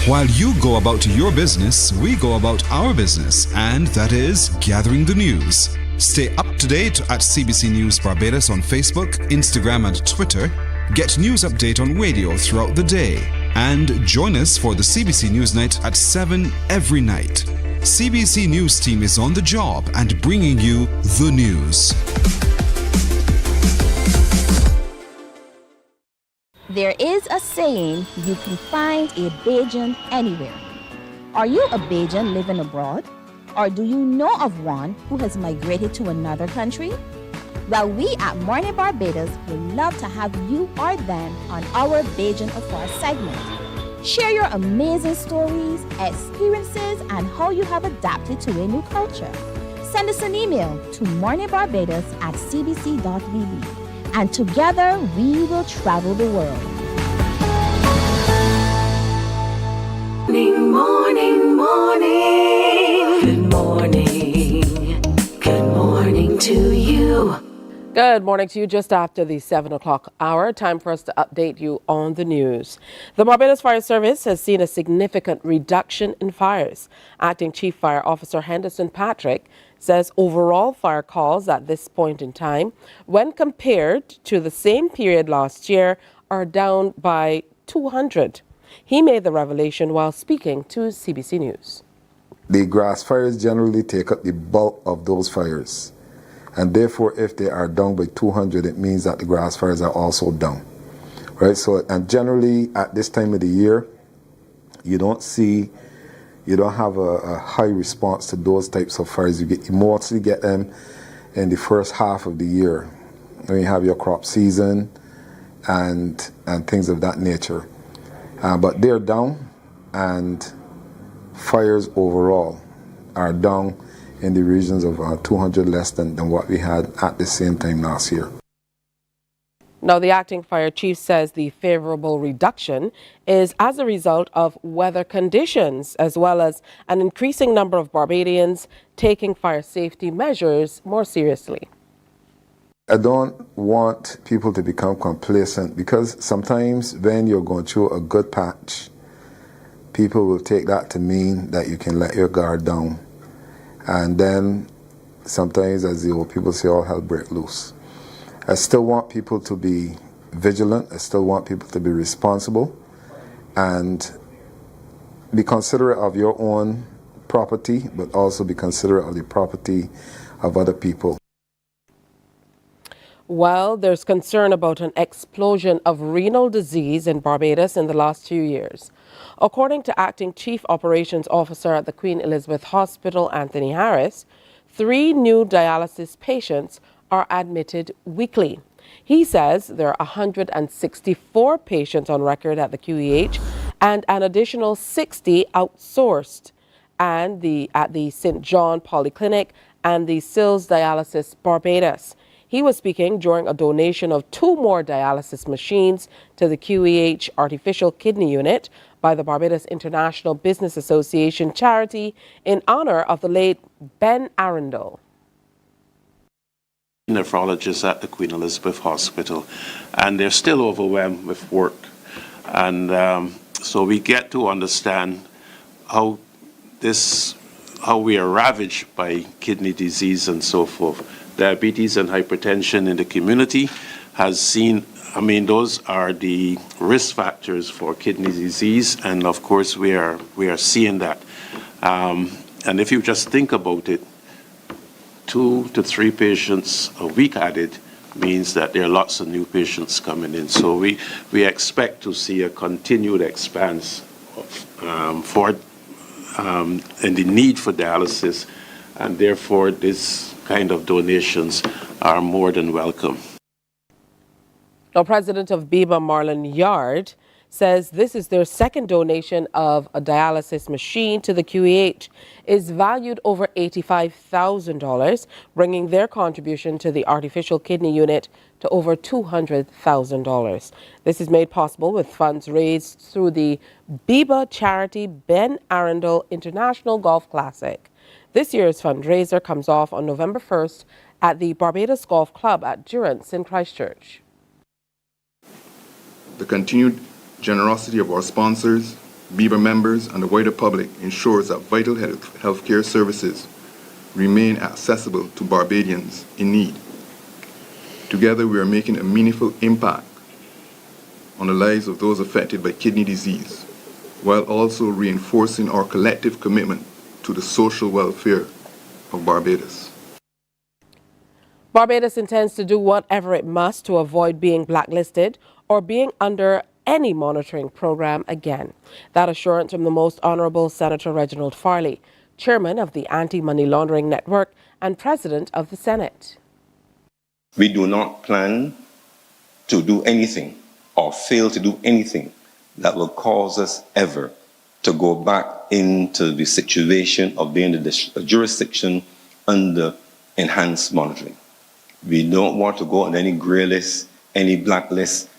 S9: While you go about your business, we go about our business, and that is gathering the news. Stay up to date at CBC News Barbados on Facebook, Instagram, and Twitter. Get news update on radio throughout the day. And join us for the CBC News Night at 7 every night. CBC News team is on the job and bringing you the news.
S10: There is a saying, you can find a Bajan anywhere. Are you a Bajan living abroad? Or do you know of one who has migrated to another country? Well, we at Mornin Barbados would love to have you or them on our Bajan Afar segment. Share your amazing stories, experiences, and how you have adapted to a new culture. Send us an email to morninbarbados@cbc.bb. And together we will travel the world.
S1: Morning, morning, morning. Good morning. Good morning to you.
S2: Good morning to you just after the 7 o'clock hour. Time for us to update you on the news. The Barbados Fire Service has seen a significant reduction in fires. Acting Chief Fire Officer Henderson Patrick says overall fire calls at this point in time, when compared to the same period last year, are down by 200. He made the revelation while speaking to CBC News.
S17: The grass fires generally take up the bulk of those fires. And therefore, if they are down by 200, it means that the grass fires are also down, right? So, and generally at this time of the year, you don't have a high response to those types of fires. You mostly get them in the first half of the year, when you have your crop season and things of that nature. But they're down, and fires overall are down in the regions of 200 less than what we had at the same time last year.
S2: Now, the acting fire chief says the favorable reduction is as a result of weather conditions, as well as an increasing number of Barbadians taking fire safety measures more seriously.
S17: I don't want people to become complacent, because sometimes when you're going through a good patch, people will take that to mean that you can let your guard down. And then sometimes, as the old people say, all hell break loose. I still want people to be vigilant. I still want people to be responsible and be considerate of your own property, but also be considerate of the property of other people.
S2: Well, there's concern about an explosion of renal disease in Barbados in the last few years. According to Acting Chief Operations Officer at the Queen Elizabeth Hospital, Anthony Harris, 3 new dialysis patients are admitted weekly. He says there are 164 patients on record at the QEH and an additional 60 outsourced at the St. John Polyclinic and the Sills Dialysis Barbados. He was speaking during a donation of 2 more dialysis machines to the QEH Artificial Kidney Unit by the Barbados International Business Association charity in honor of the late Ben Arundel.
S18: Nephrologists at the Queen Elizabeth Hospital, and they're still overwhelmed with work. And so we get to understand how we are ravaged by kidney disease and so forth. Diabetes and hypertension in the community has seen, those are the risk factors for kidney disease, and of course we are seeing that. And if you just think about it, 2 to 3 patients a week added means that there are lots of new patients coming in. So we expect to see a continued expanse in the need for dialysis, and therefore this kind of donations are more than welcome.
S2: Now, President of BIBA, Marlon Yard, says this is their second donation of a dialysis machine to the QEH. Is valued over $85,000, bringing their contribution to the artificial kidney unit to over $200,000. This is made possible with funds raised through the BIBA charity Ben Arundel International Golf Classic. This year's fundraiser comes off on November 1st at the Barbados Golf Club at Durance in Christchurch.
S19: The continued generosity of our sponsors BEBA members, and the wider public ensures that vital healthcare services remain accessible to Barbadians in need. Together, we are making a meaningful impact on the lives of those affected by kidney disease, while also reinforcing our collective commitment to the social welfare of Barbados.
S2: Barbados intends to do whatever it must to avoid being blacklisted or being under any monitoring program again. That assurance from the Most Honourable Senator Reginald Farley, Chairman of the Anti-Money Laundering Network and President of the Senate.
S20: We do not plan to do anything or fail to do anything that will cause us ever to go back into the situation of being the jurisdiction under enhanced monitoring. We don't want to go on any grey list, any blacklist,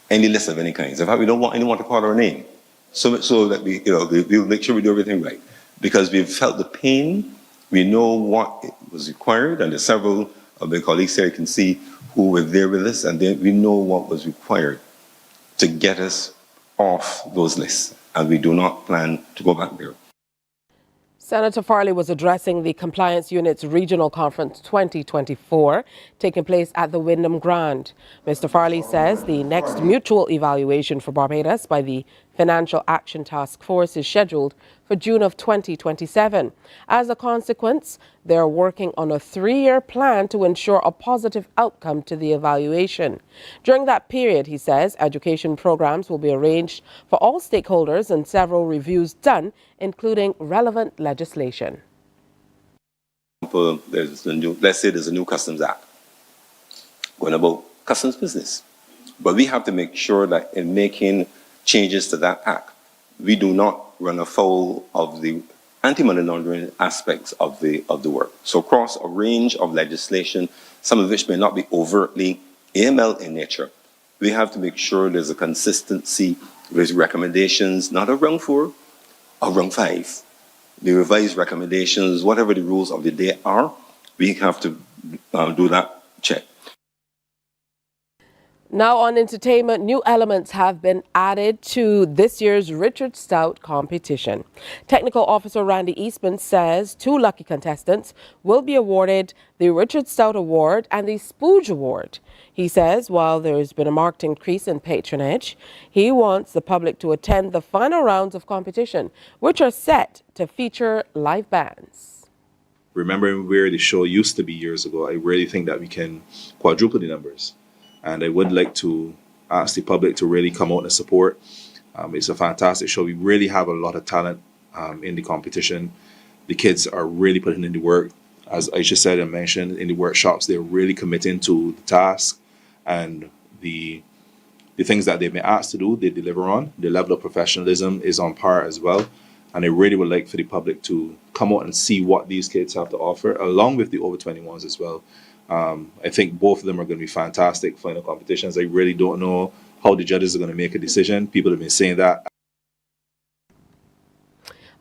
S20: any list of any kinds. In fact, we don't want anyone to call our name, so that we'll make sure we do everything right. Because we've felt the pain, we know what was required, and there's several of my colleagues here you can see who were there with us, and we know what was required to get us off those lists, and we do not plan to go back there.
S2: Senator Farley was addressing the Compliance Unit's Regional Conference 2024 taking place at the Wyndham Grand. Mr. Farley says the next mutual evaluation for Barbados by the Financial Action Task Force is scheduled for June of 2027. As a consequence, they are working on a 3-year plan to ensure a positive outcome to the evaluation. During that period, he says, education programs will be arranged for all stakeholders and several reviews done, including relevant legislation.
S20: Let's say there's a new Customs Act going about customs business. But we have to make sure that in making changes to that act, we do not run afoul of the anti-money laundering aspects of the work. So across a range of legislation, some of which may not be overtly AML in nature, we have to make sure there's a consistency with recommendations, not of round 4 or round 5. The revised recommendations, whatever the rules of the day are, we have to do that check.
S2: Now on entertainment, new elements have been added to this year's Richard Stout competition. Technical Officer Randy Eastman says 2 lucky contestants will be awarded the Richard Stout Award and the Spooge Award. He says while there's been a marked increase in patronage, he wants the public to attend the final rounds of competition, which are set to feature live bands.
S21: Remembering where the show used to be years ago, I really think that we can quadruple the numbers. And I would like to ask the public to really come out and support. It's a fantastic show. We really have a lot of talent in the competition. The kids are really putting in the work. As Aisha said and mentioned, in the workshops, they're really committing to the task and the things that they've been asked to do, they deliver on. The level of professionalism is on par as well. And I really would like for the public to come out and see what these kids have to offer, along with the over 21s as well. I think both of them are going to be fantastic final competitions. I really don't know how the judges are going to make a decision. People have been saying that.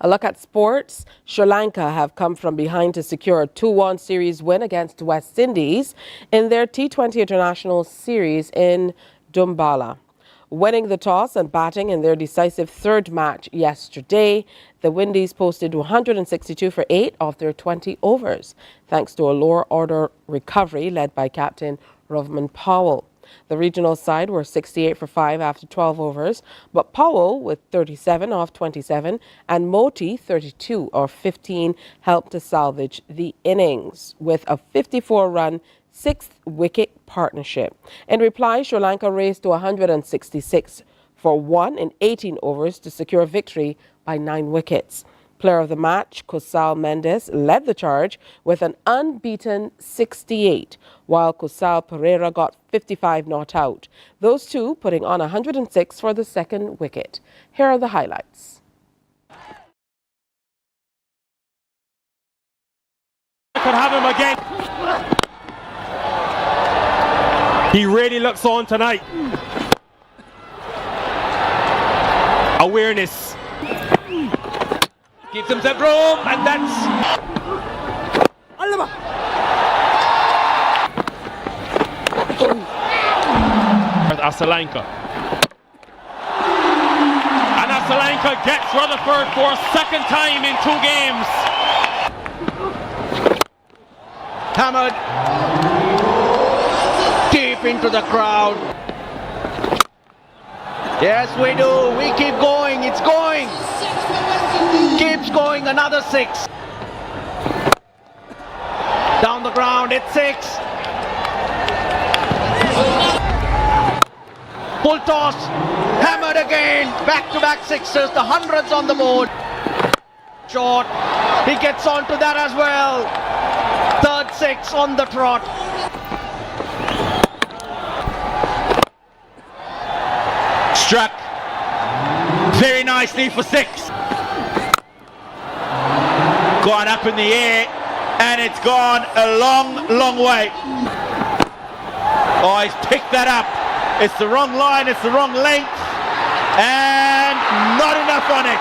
S2: A look at sports. Sri Lanka have come from behind to secure a 2-1 series win against West Indies in their T20 International Series in Dumbala. Winning the toss and batting in their decisive 3rd match yesterday, the Windies posted 162 for 8 off their 20 overs, thanks to a lower order recovery led by captain Rovman Powell. The regional side were 68 for 5 after 12 overs, but Powell with 37 off 27 and Moti 32 off 15 helped to salvage the innings with a 54-run 6th wicket partnership. In reply, Sri Lanka raced to 166 for 1 in 18 overs to secure victory by 9 wickets. Player of the match, Kusal Mendes, led the charge with an unbeaten 68, while Kusal Pereira got 55 not out. Those two putting on 106 for the 2nd wicket. Here are the highlights.
S5: I could have him again. He really looks on tonight. Awareness. Gives himself room, and that's... Sri Lanka. And a
S4: Sri Lanka gets Rutherford for a second time in 2 games.
S22: Hammered deep into the crowd. Yes, we do. We keep going. It's going. Keeps going. Another 6. Down the ground. It's 6. Full toss. Hammered again. Back-to-back sixes. The hundreds on the board. Short. He gets onto that as well. Third 6 on the trot.
S4: Struck very nicely for 6. Gone up in the air, and it's gone a long, long way. Oh, he's picked that up. It's the wrong line, it's the wrong length, and not enough on it.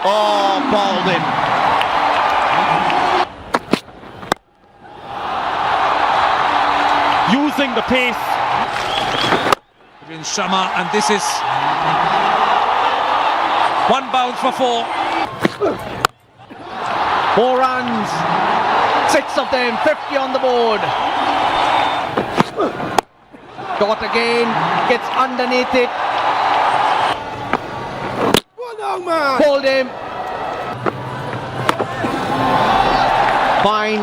S4: Oh, bowled him. Using the pace.
S23: In Sharma, and this is 1 bounce for 4.
S22: 4 runs, 6 of them, 50 on the board. Dot again, gets underneath it. Hold him. Fine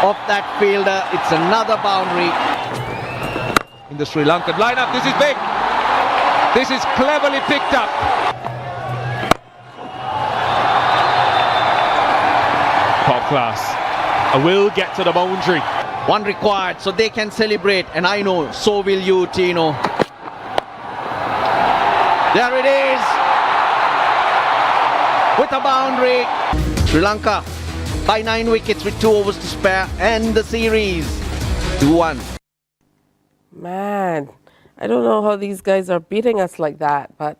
S22: off that fielder, it's another boundary.
S23: In the Sri Lankan lineup, this is big. This is cleverly picked up.
S4: Top class. I will get to the boundary.
S22: 1 required, so they can celebrate, and I know, so will you, Tino. There it is. With a boundary. Sri Lanka by 9 wickets with 2 overs to spare, and the series 2-1.
S2: Man, I don't know how these guys are beating us like that, but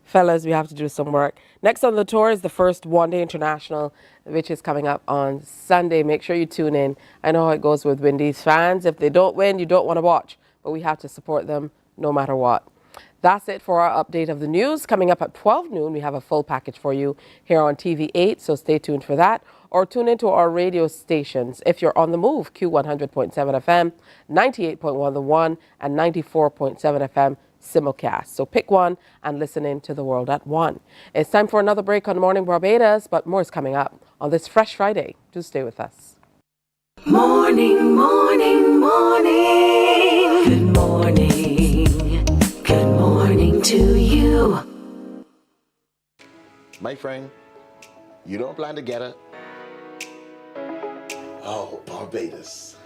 S2: fellas, we have to do some work. Next on the tour is the first one-day international, which is coming up on Sunday. Make sure you tune in. I know how it goes with Windies fans. If they don't win, you don't want to watch, but we have to support them no matter what. That's it for our update of the news. Coming up at 12 noon, we have a full package for you here on TV8, so stay tuned for that. Or tune into our radio stations if you're on the move, Q100.7 FM, 98.1 The One, and 94.7 FM simulcast. So pick one and listen in to the world at 1. It's time for another break on Morning Barbados, but more is coming up on this fresh Friday. Do stay with us.
S1: Morning, morning, morning. Good morning. Good morning to you.
S14: My friend, you don't plan to get it? Oh, Barbados.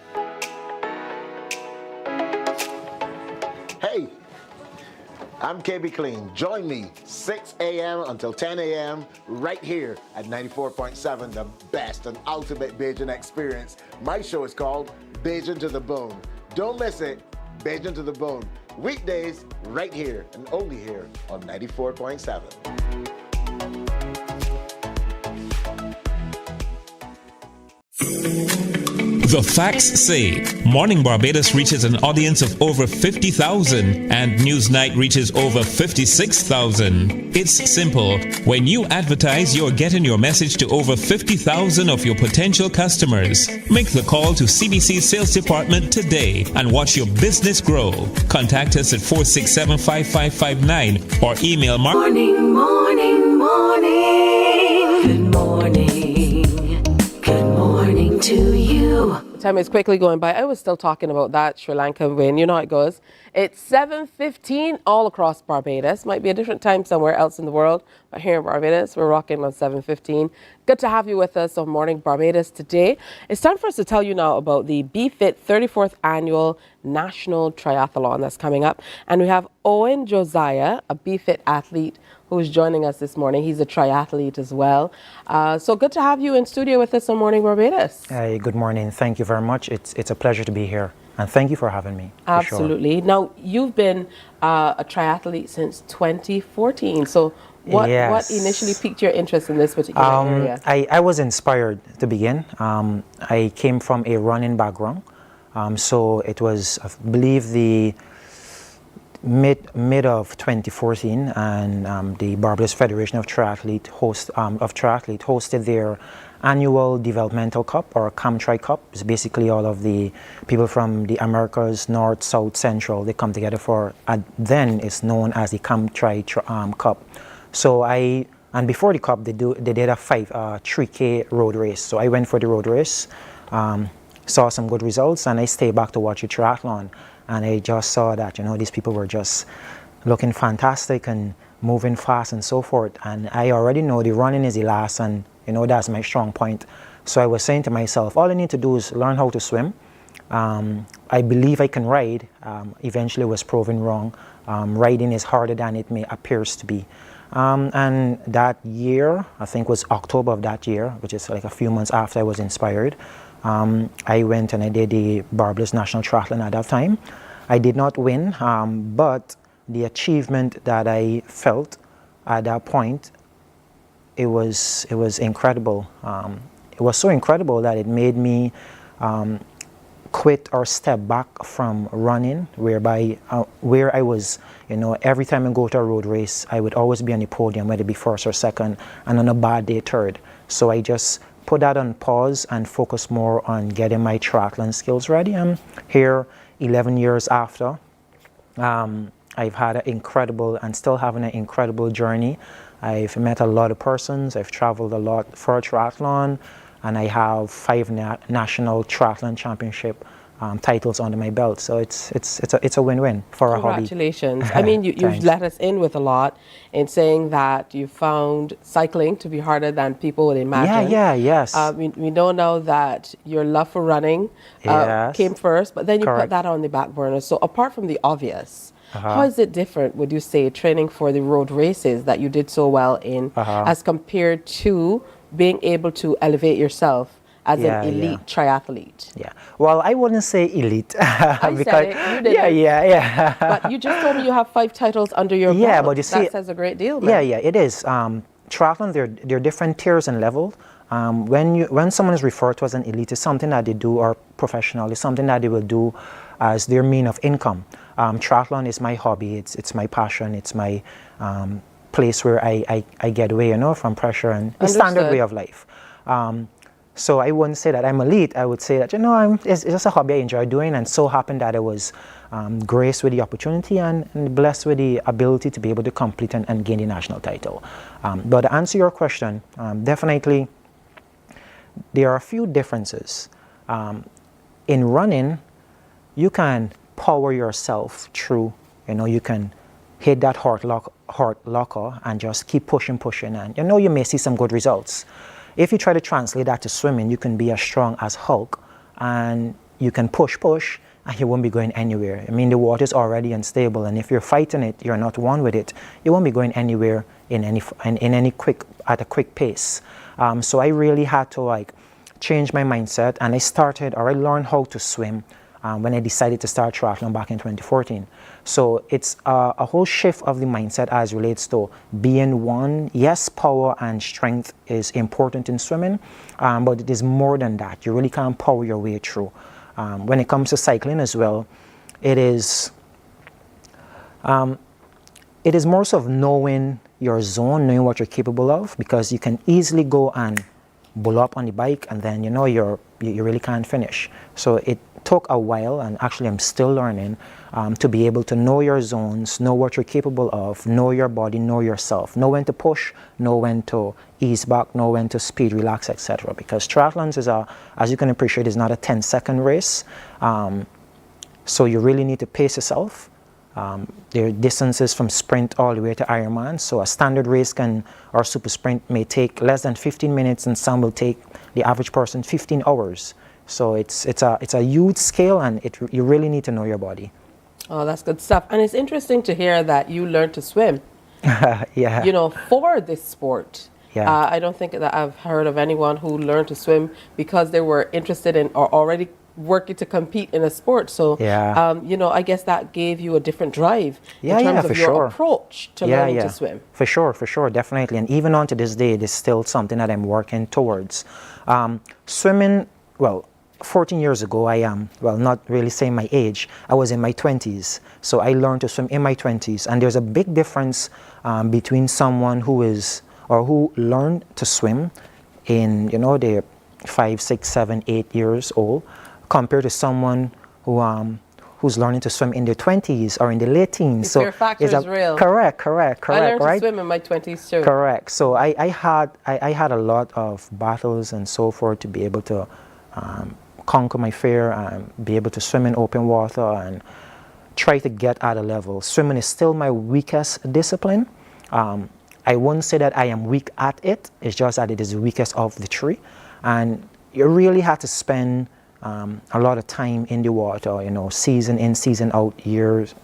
S14: Hey, I'm KB Clean. Join me 6 a.m. until 10 a.m. right here at 94.7, the best and ultimate Bajan experience. My show is called Bajan to the Bone. Don't miss it, Bajan to the Bone. Weekdays right here and only here on 94.7.
S13: The facts say Morning Barbados reaches an audience of over 50,000 and Newsnight reaches over 56,000. It's simple. When you advertise, you're getting your message to over 50,000 of your potential customers. Make the call to CBC Sales Department today and watch your business grow. Contact us at 467-5559 or email
S1: Morning, morning, morning. Good morning. Good morning to you.
S2: Time is quickly going by. I was still talking about that Sri Lanka win. You know how it goes. It's 7:15 all across Barbados. Might be a different time somewhere else in the world, but here in Barbados, we're rocking on 7:15. Good to have you with us on Morning Barbados today. It's time for us to tell you now about the BFIT 34th Annual National Triathlon that's coming up. And we have Owen Josiah, a BFIT athlete, who's joining us this morning. He's a triathlete as well. So good to have you in studio with us on Morning Barbados.
S24: Hey, good morning. Thank you very much. It's a pleasure to be here. And thank you for having me.
S2: Absolutely. Sure. Now, you've been a triathlete since 2014. So what initially piqued your interest in this particular area?
S24: I was inspired to begin. I came from a running background. So it was, I believe, mid of 2014, and the Barbados Federation of Triathlete hosted their annual developmental cup, or CamTri Cup. It's basically all of the people from the Americas, North, South, Central. They come together for, then it's known as the CamTri Cup. So and before the cup, they did a 3K road race. So I went for the road race, saw some good results, and I stayed back to watch the triathlon. And I just saw that, you know, these people were just looking fantastic and moving fast and so forth. And I already know the running is the last, and you know, that's my strong point. So I was saying to myself, all I need to do is learn how to swim. I believe I can ride. Eventually was proven wrong. Riding is harder than it may appears to be. And that year, I think was October of that year, which is like a few months after I was inspired, I went and I did the Barbados National Triathlon at that time. I did not win, but the achievement that I felt at that point, it was incredible. It was so incredible that it made me quit or step back from running, whereby where I was, you know, every time I go to a road race, I would always be on the podium, whether it be first or second, and on a bad day, third. So I just put that on pause and focus more on getting my triathlon skills ready. I'm here 11 years after. I've had an incredible, and still having an incredible journey. I've met a lot of persons, I've traveled a lot for a triathlon, and I have 5 national triathlon championship titles under my belt. So it's a win-win for a hobby.
S2: Congratulations. I mean, you've let us in with a lot in saying that you found cycling to be harder than people would imagine.
S24: Yes.
S2: We know now that your love for running came first, but then you put that on the back burner. So apart from the obvious, how is it different, would you say, training for the road races that you did so well in as compared to being able to elevate yourself as an elite triathlete?
S24: Yeah. Well, I wouldn't say elite.
S2: I
S24: because,
S2: said it. You did.
S24: Yeah.
S2: But you just told me you have 5 titles under your belt.
S24: Yeah, but you see,
S2: that says a great deal, man.
S24: Yeah, it is. Triathlon, there are different tiers and levels. When someone is referred to as an elite, it's something that they do, or professional, it's something that they will do as their mean of income. Triathlon is my hobby, it's my passion, it's my place where I get away, you know, from pressure and the standard way of life. So I wouldn't say that I'm elite. I would say that, you know, it's just a hobby I enjoy doing, and so happened that I was graced with the opportunity and blessed with the ability to be able to complete and gain the national title. But to answer your question, definitely there are a few differences. In running, you can power yourself through, you know, you can hit that heart locker and just keep pushing, and you know, you may see some good results. If you try to translate that to swimming, you can be as strong as Hulk, and you can push, and you won't be going anywhere. I mean, the water is already unstable, and if you're fighting it, you're not one with it, you won't be going anywhere at a quick pace. So I really had to change my mindset, and I learned how to swim when I decided to start triathlon back in 2014. So it's a whole shift of the mindset as relates to being one. Yes, power and strength is important in swimming, but it is more than that. You really can't power your way through. When it comes to cycling as well, it is more so of knowing your zone, knowing what you're capable of, because you can easily go and bull up on the bike, and then, you know, you really can't finish. So it took a while, and actually I'm still learning to be able to know your zones, know what you're capable of, know your body, know yourself, know when to push, know when to ease back, know when to speed, relax, etc. Because triathlons is as you can appreciate, is not a 10-second race. So you really need to pace yourself. There are distances from sprint all the way to Ironman. So a standard race or super sprint may take less than 15 minutes, and some will take the average person 15 hours. So it's a huge scale, and you really need to know your body.
S2: Oh, that's good stuff. And it's interesting to hear that you learned to swim.
S24: Yeah.
S2: You know, for this sport.
S24: Yeah.
S2: I don't think that I've heard of anyone who learned to swim because they were interested in or already working to compete in a sport. So, you know, I guess that gave you a different drive in terms of your approach to learning to swim.
S24: For sure, definitely. And even on to this day, it is still something that I'm working towards. Swimming, well, 14 years ago, I am, well, not really saying my age, I was in my 20s. So I learned to swim in my 20s. And there's a big difference between someone who is, or who learned to swim in, you know, they're 5, 6, 7, 8 years old, compared to someone who who's learning to swim in their 20s or in the late teens.
S2: The fear factor is real.
S24: Correct,
S2: I learned
S24: right?
S2: to swim in my 20s too.
S24: Correct. So I had a lot of battles and so forth to be able to conquer my fear and be able to swim in open water and try to get at a level. Swimming is still my weakest discipline. I wouldn't say that I am weak at it. It's just that it is the weakest of the three. And you really have to spend a lot of time in the water, you know, season in, season out, years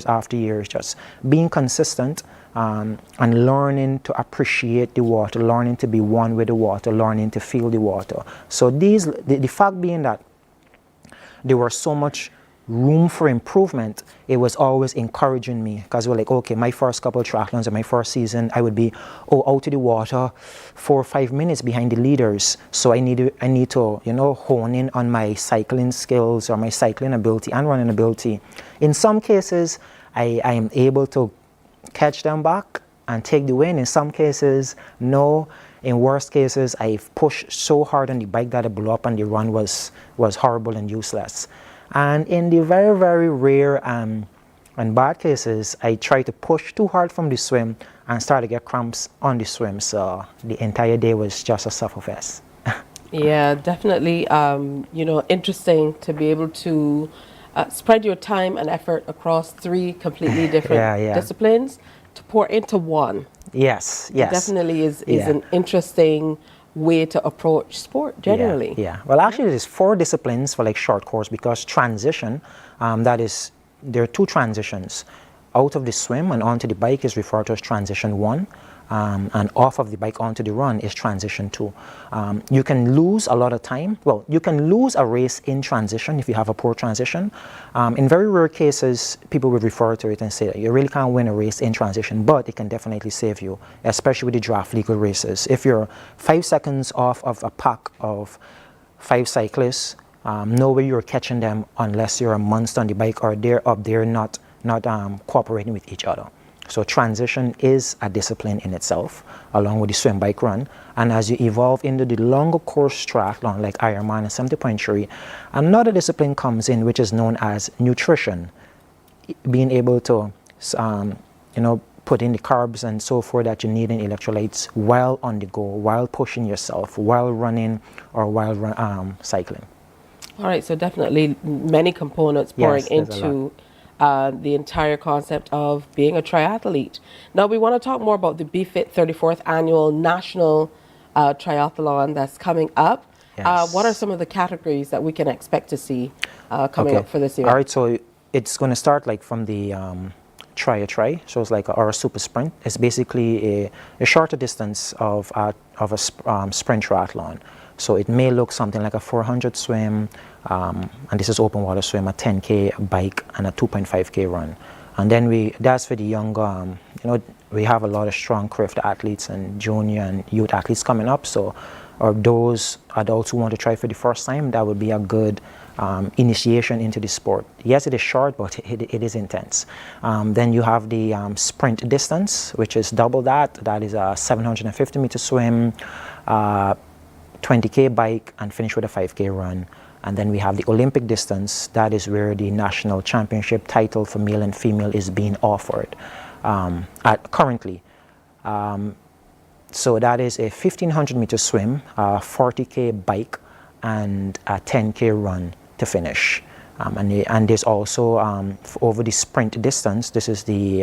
S24: after years, just being consistent and learning to appreciate the water, learning to be one with the water, learning to feel the water. So the fact being that there was so much room for improvement, it was always encouraging me, because we're like, okay, my first couple of triathlons in my first season, I would be out of the water 4 or 5 minutes behind the leaders. So I need to, you know, hone in on my cycling skills or my cycling ability and running ability. In some cases, I am able to catch them back and take the win. In some cases, no. In worst cases, I've pushed so hard on the bike that I blew up and the run was horrible and useless. And in the very, very rare and bad cases, I try to push too hard from the swim and start to get cramps on the swim. So the entire day was just a sufferfest.
S2: Yeah, definitely. You know, interesting to be able to spread your time and effort across 3 completely different disciplines to pour into one.
S24: Yes.
S2: It definitely is an interesting way to approach sport generally.
S24: Yeah. Well, actually, there's 4 disciplines for like short course, because transition, there are 2 transitions. Out of the swim and onto the bike is referred to as transition 1. And off of the bike onto the run is transition 2. You can lose a lot of time. Well, you can lose a race in transition if you have a poor transition. In very rare cases, people would refer to it and say that you really can't win a race in transition, but it can definitely save you, especially with the draft legal races. If you're 5 seconds off of a pack of 5 cyclists, no way you're catching them unless you're a monster on the bike or they're up there not cooperating with each other. So transition is a discipline in itself, along with the swim, bike, run. And as you evolve into the longer course triathlon, like Ironman and 70.3, another discipline comes in, which is known as nutrition. Being able to, you know, put in the carbs and so forth that you need in electrolytes while on the go, while pushing yourself, while running or while cycling. All
S2: right, so definitely many components pouring into the entire concept of being a triathlete. Now we want to talk more about the BFIT 34th Annual National Triathlon that's coming up. Yes. What are some of the categories that we can expect to see coming up for this year?
S24: All right, so it's going to start like from the tri, so it's like our super sprint. It's basically a shorter distance of a sprint triathlon. So it may look something like a 400 swim, and this is open water swim, a 10K bike, and a 2.5K run. And then that's for the younger, you know, we have a lot of strong craft athletes and junior and youth athletes coming up. So, or those adults who want to try for the first time, that would be a good initiation into the sport. Yes, it is short, but it is intense. Then you have the sprint distance, which is double that. That is a 750 meter swim, 20K bike, and finish with a 5K run. And then we have the Olympic distance. That is where the national championship title for male and female is being offered currently. So that is a 1,500 meter swim, a 40K bike, and a 10K run to finish. And there's also, over the sprint distance, this is the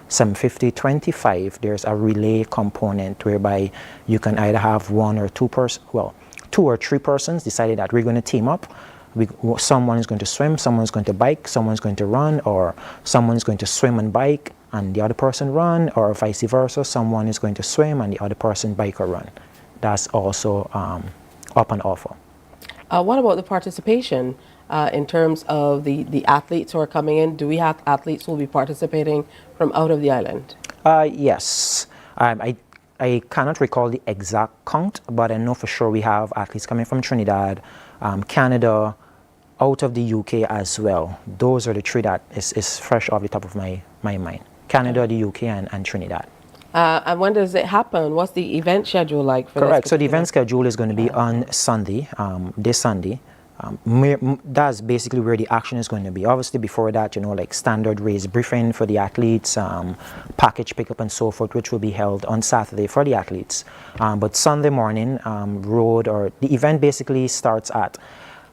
S24: 750-25, there's a relay component whereby you can either have 1 or 2 or 3 persons decided that we're going to team up. Someone is going to swim, someone's going to bike, someone's going to run, or someone's going to swim and bike and the other person run, or vice versa, someone is going to swim and the other person bike or run. That's also up and offer.
S2: What about the participation? In terms of the athletes who are coming in, do we have athletes who will be participating from out of the island?
S24: Yes. I cannot recall the exact count, but I know for sure we have athletes coming from Trinidad, Canada, out of the UK as well. Those are the three that is fresh off the top of my mind. Canada, the UK, and Trinidad.
S2: And when does it happen? What's the event schedule like for
S24: Correct.
S2: this?
S24: So the event schedule is going to be on Sunday, this Sunday. That's basically where the action is going to be. Obviously, before that, you know, like standard race briefing for the athletes, package pickup and so forth, which will be held on Saturday for the athletes. But Sunday morning, the event basically starts at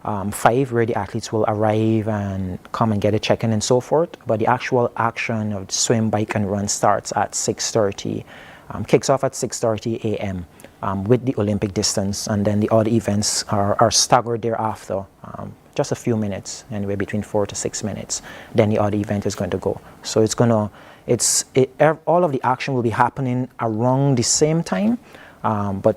S24: 5, where the athletes will arrive and come and get a check-in and so forth. But the actual action of swim, bike, and run starts at 6:30. Kicks off at 6:30 a.m. With the Olympic distance, and then the other events are staggered thereafter. Just a few minutes, anyway, between 4 to 6 minutes. Then the other event is going to go. So all of the action will be happening around the same time, but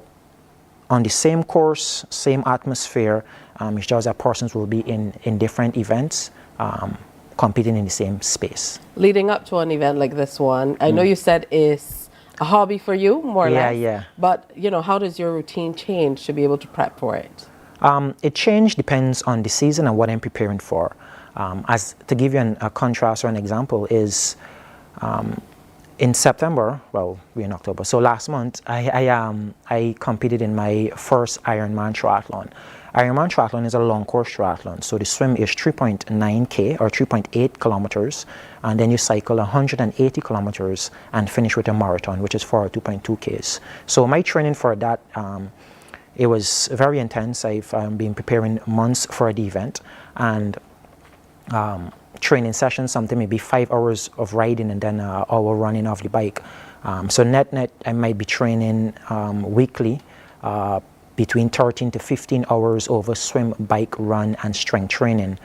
S24: on the same course, same atmosphere. It's just that persons will be in different events, competing in the same space.
S2: Leading up to an event like this one, I know you said is a hobby for you, more or less.
S24: Yeah.
S2: But, you know, how does your routine change to be able to prep for it?
S24: It change depends on the season and what I'm preparing for. As to give you a contrast or an example is, in September, well, we're in October, so last month, I competed in my first Ironman triathlon. Ironman triathlon is a long course triathlon, so the swim is 3.9K or 3.8 kilometers, and then you cycle 180 kilometers and finish with a marathon, which is 42.2Ks. So my training for that, it was very intense. I've been preparing months for the event, and training sessions, something maybe 5 hours of riding and then an hour running off the bike. So net, I might be training weekly, between 13 to 15 hours over swim, bike, run, and strength training.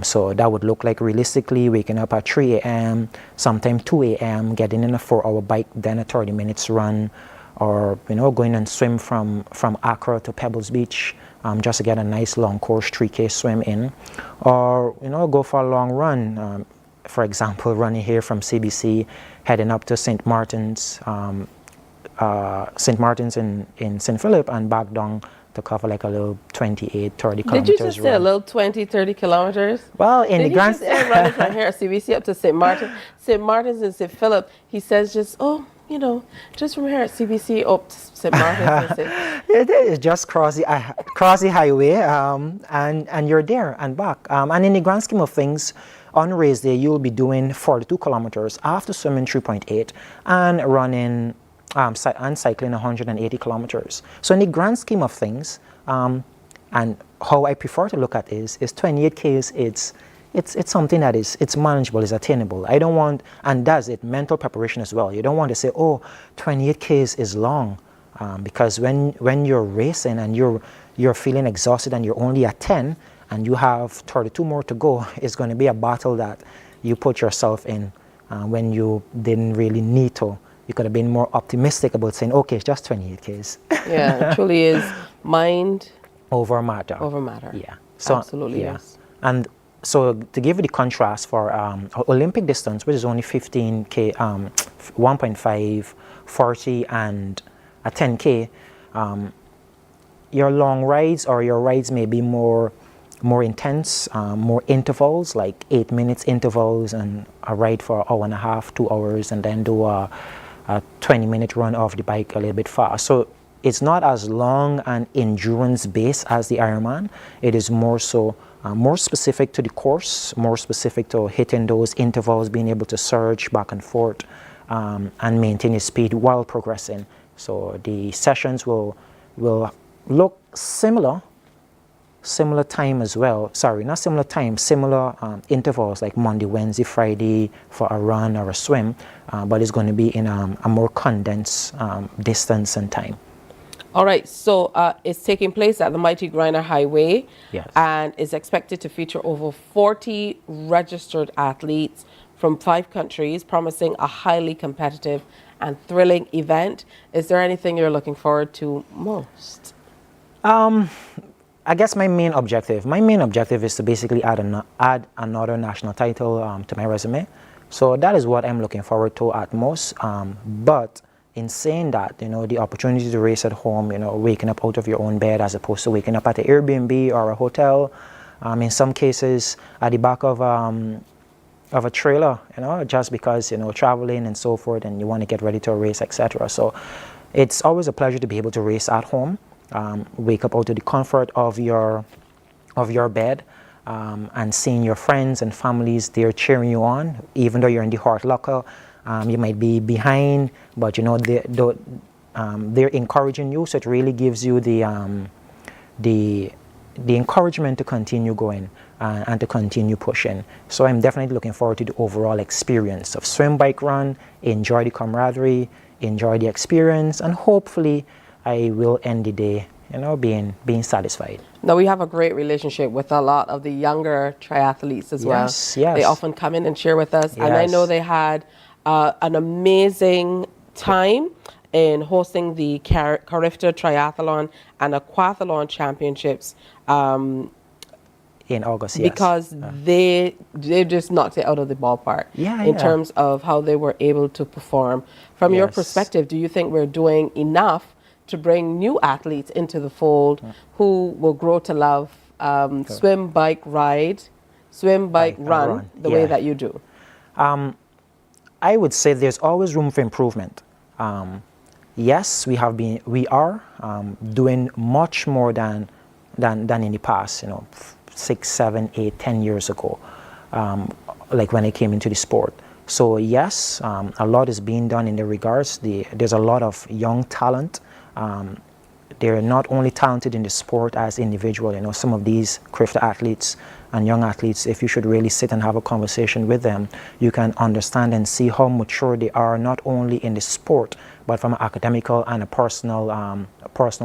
S24: So that would look like realistically waking up at 3 a.m., sometime 2 a.m., getting in a 4-hour bike, then a 30 minutes run, or going and swim from Accra to Pebbles Beach, just to get a nice long course 3K swim in, or go for a long run. For example, running here from CBC, heading up to St. Martin's in St. Philip, and back down to cover like a little 28, 30 kilometers.
S2: Did you just say a little 20, 30 kilometers?
S24: Well, in the grand...
S2: Did he just say running from here at CBC up to St. Martin's and St. Philip? He says just from here at CBC up to St. Martin's.
S24: It is just cross the highway, and you're there and back. And in the grand scheme of things, on race day, you'll be doing 42 kilometers after swimming 3.8 and running and cycling 180 kilometers. So in the grand scheme of things, and how I prefer to look at is 28Ks. It's something that it's manageable, it's attainable. I don't want, and that's it, mental preparation as well. You don't want to say, 28Ks is long, because when you're racing and you're feeling exhausted and you're only at 10 and you have 32 more to go, it's going to be a battle that you put yourself in when you didn't really need to. You could have been more optimistic about saying, okay, it's just 28Ks.
S2: Yeah, it truly is mind
S24: over matter.
S2: Over matter.
S24: Yeah. So,
S2: absolutely,
S24: yeah.
S2: yes.
S24: And so to give you the contrast for Olympic distance, which is only 15K, 1.5, 40, and a 10K, your long rides or your rides may be more intense, more intervals, like 8 minutes intervals, and a ride for an hour and a half, 2 hours, and then do a 20-minute run off the bike a little bit fast. So it's not as long and endurance-based as the Ironman. It is more so, more specific to the course, more specific to hitting those intervals, being able to surge back and forth, and maintain your speed while progressing. So the sessions will look similar time as well. Sorry, not similar time, similar intervals, like Monday, Wednesday, Friday for a run or a swim, but it's going to be in a more condensed distance and time.
S2: All right, so it's taking place at the Mighty Grinder Highway,
S24: yes,
S2: and is expected to feature over 40 registered athletes from 5 countries, promising a highly competitive and thrilling event. Is there anything you're looking forward to most?
S24: I guess my main objective is to basically add another national title to my resume. So that is what I'm looking forward to at most. But in saying that, the opportunity to race at home, waking up out of your own bed as opposed to waking up at an Airbnb or a hotel, in some cases at the back of a trailer, just because, traveling and so forth, and you want to get ready to a race, etc. So it's always a pleasure to be able to race at home, wake up out of the comfort of your bed, and seeing your friends and families there cheering you on, even though you're in the hard locker. You might be behind, but they're encouraging you, so it really gives you the encouragement to continue going and to continue pushing. So I'm definitely looking forward to the overall experience of swim, bike, run, enjoy the camaraderie, enjoy the experience, and hopefully I will end the day, being satisfied.
S2: Now, we have a great relationship with a lot of the younger triathletes as well.
S24: Yes.
S2: They often come in and share with us, and I know they had an amazing time in hosting the Carifta Triathlon and Aquathlon Championships
S24: in August, yes.
S2: Because they just knocked it out of the ballpark in terms of how they were able to perform. From your perspective, do you think we're doing enough to bring new athletes into the fold who will grow to love swim, bike, ride, swim, bike, run the way that you do?
S24: I would say there's always room for improvement. Yes, we are doing much more than in the past, 6, 7, 8, 10 years ago, like when I came into the sport. So yes, a lot is being done in the regards. There's a lot of young talent. They're not only talented in the sport as individuals. Some of these Carifta athletes and young athletes, if you should really sit and have a conversation with them, you can understand and see how mature they are, not only in the sport, but from an academical and a personal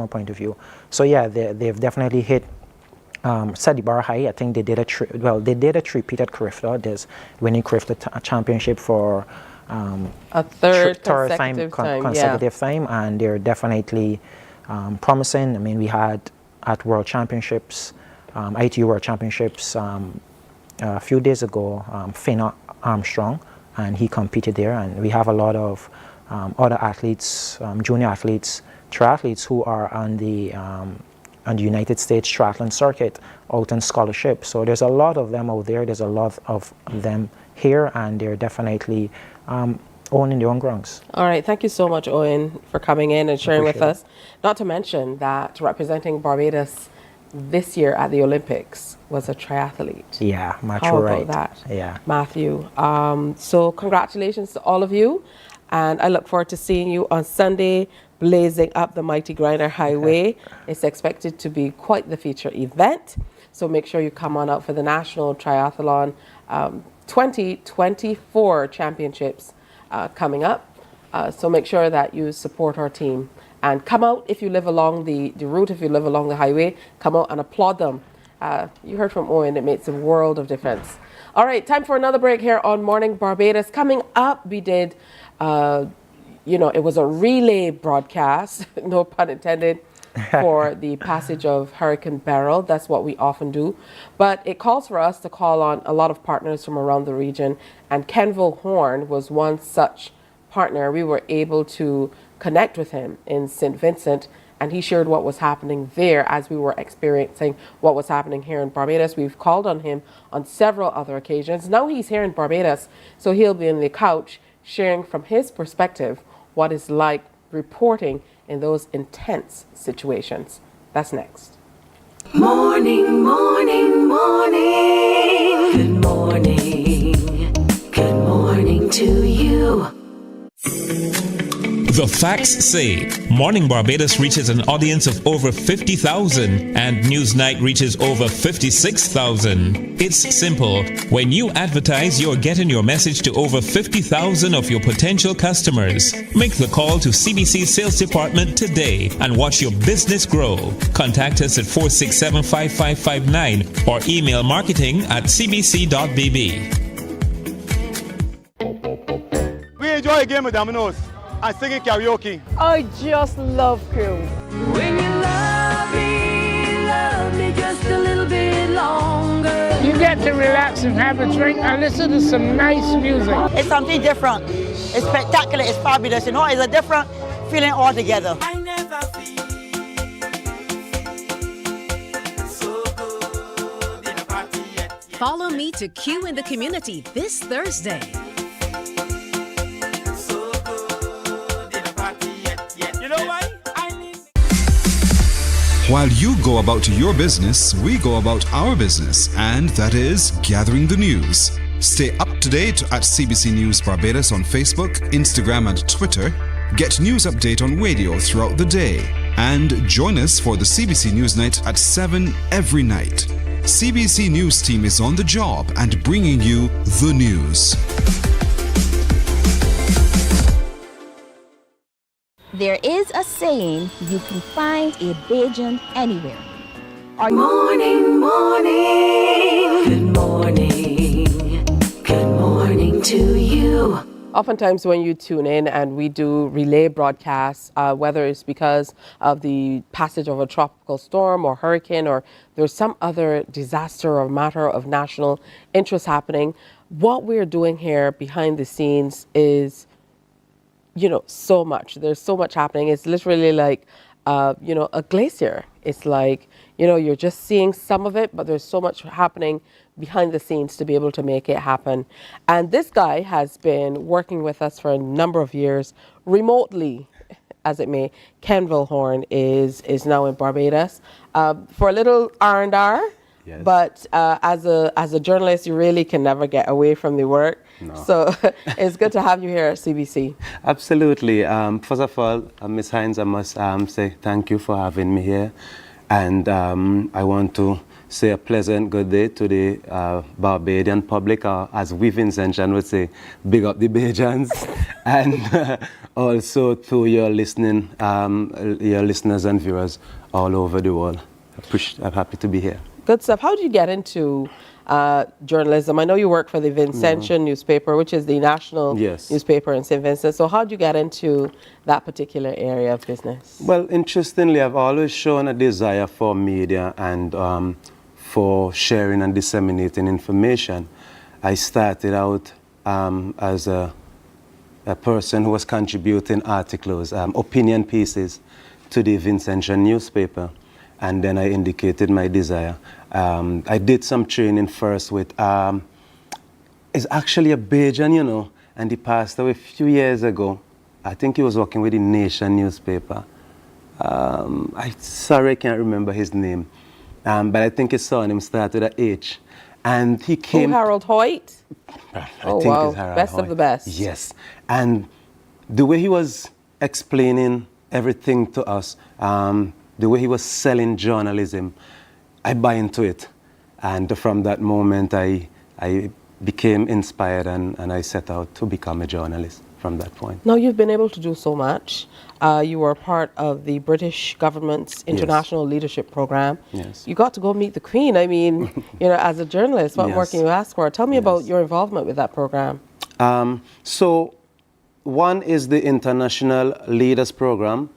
S24: point of view. So yeah, they've definitely set the bar high. I think they did a three-peat at Carifta. There's winning Carifta championship for
S2: a third consecutive
S24: time, and they're definitely promising. I mean, we had at World Championships, ITU World Championships a few days ago, Finn Armstrong, and he competed there. And we have a lot of other athletes, junior athletes, triathletes who are on the United States triathlon circuit out on scholarship. So there's a lot of them out there. There's a lot of them here, and they're definitely owning their own grounds.
S2: All right. Thank you so much, Owen, for coming in and sharing with us. Not to mention that representing Barbados this year at the Olympics was a triathlete.
S24: Yeah, Matthew.
S2: How about that?
S24: Yeah.
S2: Matthew. So congratulations to all of you. And I look forward to seeing you on Sunday, blazing up the Mighty Grinder Highway. It's expected to be quite the feature event. So make sure you come on out for the National Triathlon 2024 Championships coming up. So make sure that you support our team. And come out if you live along the route, if you live along the highway, come out and applaud them. You heard from Owen, it makes a world of difference. All right, time for another break here on Morning Barbados. Coming up, we did, it was a relay broadcast, no pun intended, for the passage of Hurricane Beryl. That's what we often do. But it calls for us to call on a lot of partners from around the region. And Kenville Horn was one such partner. We were able to connect with him in St. Vincent, and he shared what was happening there as we were experiencing what was happening here in Barbados. We've called on him on several other occasions. Now he's here in Barbados, so he'll be in the couch sharing from his perspective what it's like reporting in those intense situations. That's next.
S1: Morning, morning, morning. Good morning. Good morning to you.
S13: The facts say Morning Barbados reaches an audience of over 50,000 and Newsnight reaches over 56,000. It's simple. When you advertise, you're getting your message to over 50,000 of your potential customers. Make the call to CBC Sales Department today and watch your business grow. Contact us at 467-5559 or email marketing@cbc.bb.
S5: We enjoy a game with dominoes and singing karaoke.
S16: I just love cruise.
S1: When you love me just a little bit longer.
S6: You get to relax and have a drink and listen to some nice music.
S7: It's something different. It's spectacular, it's fabulous, you know, it's a different feeling altogether.
S8: Follow me to Q in the Community this Thursday.
S1: You know why?
S9: While you go about your business, we go about our business, and that is gathering the news. Stay up to date at CBC News Barbados on Facebook, Instagram, and Twitter. Get news update on radio throughout the day. And join us for the CBC News Night at 7 every night. CBC News team is on the job and bringing you the news.
S10: There is a saying, you can find a Bajan anywhere.
S1: Morning, morning. Good morning. Good morning to you.
S2: Oftentimes when you tune in and we do relay broadcasts, whether it's because of the passage of a tropical storm or hurricane or there's some other disaster or matter of national interest happening, what we're doing here behind the scenes is, you know, so much. There's so much happening. It's literally like, you know, a glacier. It's like, you know, you're just seeing some of it, but there's so much happening behind the scenes to be able to make it happen. And this guy has been working with us for a number of years, remotely, as it may. Ken Vilhorn is now in Barbados for a little R&R. Yes. But as a journalist, you really can never get away from the work. No. So it's good to have you here at CBC.
S3: Absolutely. First of all, Ms. Hines, I must say thank you for having me here. And I want to say a pleasant good day to the Barbadian public, as we Vincentian would say, big up the Bajans. And also to your listeners and viewers all over the world. I'm happy to be here.
S2: Good stuff. How did you get into journalism? I know you work for the Vincentian newspaper, which is the national newspaper in St. Vincent. So how did you get into that particular area of business?
S3: Well, interestingly, I've always shown a desire for media and for sharing and disseminating information. I started out as a person who was contributing articles, opinion pieces to the Vincentian newspaper. And then I indicated my desire. I did some training first with, it's actually a Bajan, you know, and he passed away a few years ago. I think he was working with the Nation newspaper. I can't remember his name. But I think his surname started at H. And he came...
S2: Harold Hoyt?
S3: I think it's Harold
S2: best
S3: Hoyt.
S2: Of the best.
S3: Yes. And the way he was explaining everything to us, the way he was selling journalism, I buy into it. And from that moment, I became inspired and I set out to become a journalist from that point.
S2: Now, you've been able to do so much. You were part of the British government's International Leadership Program.
S3: Yes.
S2: You got to go meet the Queen. I mean, you know, as a journalist, what more can you ask for? Tell me about your involvement with that program.
S3: So, one is the International Leaders Program,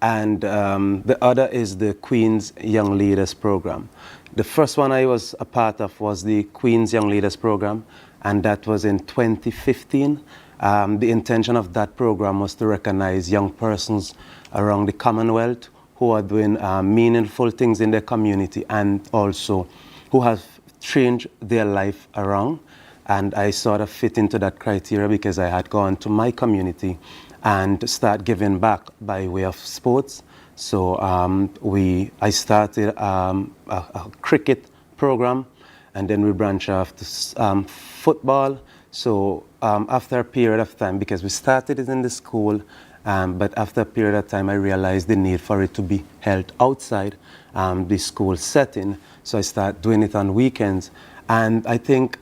S3: and the other is the Queen's Young Leaders Program. The first one I was a part of was the Queen's Young Leaders Program, and that was in 2015. The intention of that program was to recognize young persons around the Commonwealth who are doing meaningful things in their community and also who have changed their life around. And I sort of fit into that criteria because I had gone to my community and start giving back by way of sports. So I started a cricket program, and then we branched off to football. So after a period of time, because we started it in the school, but after a period of time, I realized the need for it to be held outside the school setting. So I started doing it on weekends. And I think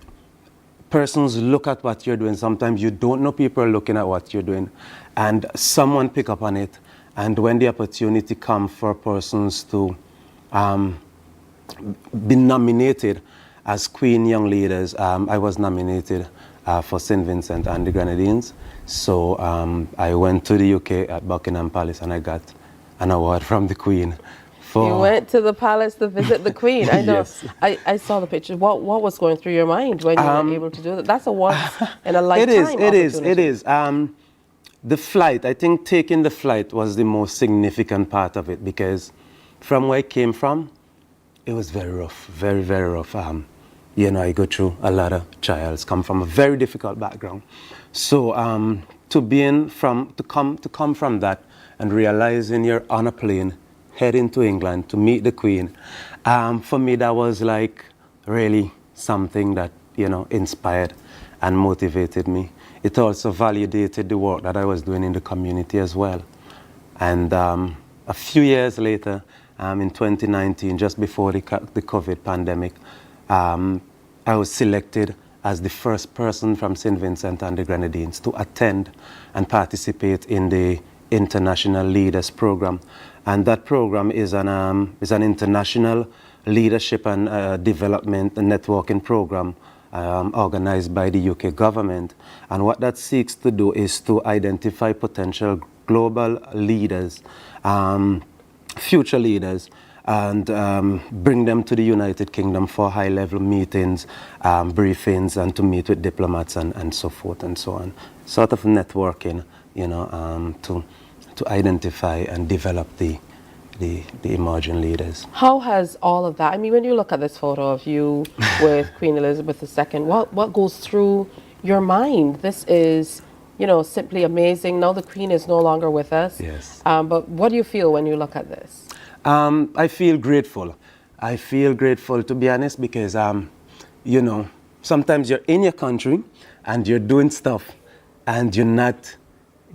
S3: persons look at what you're doing. Sometimes you don't know people are looking at what you're doing. And someone pick up on it. And when the opportunity comes for persons to be nominated as Queen Young Leaders, I was nominated for St. Vincent and the Grenadines. So I went to the UK at Buckingham Palace and I got an award from the Queen.
S2: You went to the palace to visit the Queen. I know. Yes. I saw the pictures. What was going through your mind when you were able to do that? That's a once in a lifetime opportunity.
S3: It is. the flight, I think taking the flight was the most significant part of it, because from where I came from, it was very rough, very, very rough. You know, I go through a lot of trials, come from a very difficult background. So to come from that and realizing you're on a plane heading to England to meet the Queen, for me that was like really something that, you know, inspired and motivated me. It also validated the work that I was doing in the community as well. And a few years later, in 2019, just before the COVID pandemic, I was selected as the first person from St. Vincent and the Grenadines to attend and participate in the International Leaders Program. And that program is an international leadership and development and networking program organized by the UK government. And what that seeks to do is to identify potential global leaders, future leaders, and bring them to the United Kingdom for high-level meetings, briefings, and to meet with diplomats and so forth and so on. Sort of networking, you know, to identify and develop the emerging leaders.
S2: How has all of that, I mean, when you look at this photo of you with Queen Elizabeth II, what goes through your mind? This is, you know, simply amazing. Now the Queen is no longer with us.
S3: Yes.
S2: But what do you feel when you look at this?
S3: I feel grateful. I feel grateful, to be honest, because, you know, sometimes you're in your country and you're doing stuff and you're not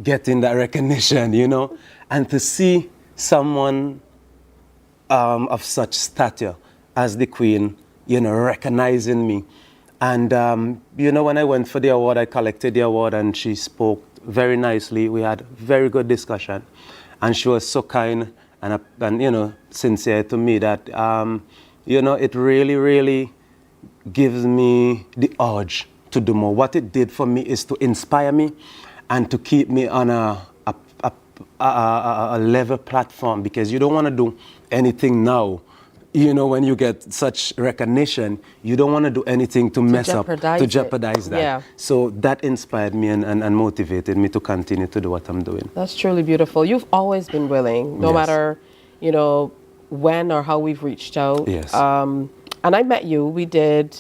S3: getting that recognition, you know, and to see someone of such stature as the Queen, you know, recognizing me. And, you know, when I went for the award, I collected the award and she spoke very nicely. We had very good discussion. And she was so kind and you know, sincere to me that, you know, it really, really gives me the urge to do more. What it did for me is to inspire me and to keep me on a level platform, because you don't want to do anything now. You know, when you get such recognition, you don't want to do anything to mess up, to jeopardize that.
S2: Yeah.
S3: So that inspired me and motivated me to continue to do what I'm doing.
S2: That's truly beautiful. You've always been willing, no
S3: Yes.
S2: matter, you know, when or how we've reached out.
S3: Yes.
S2: And I met you. We did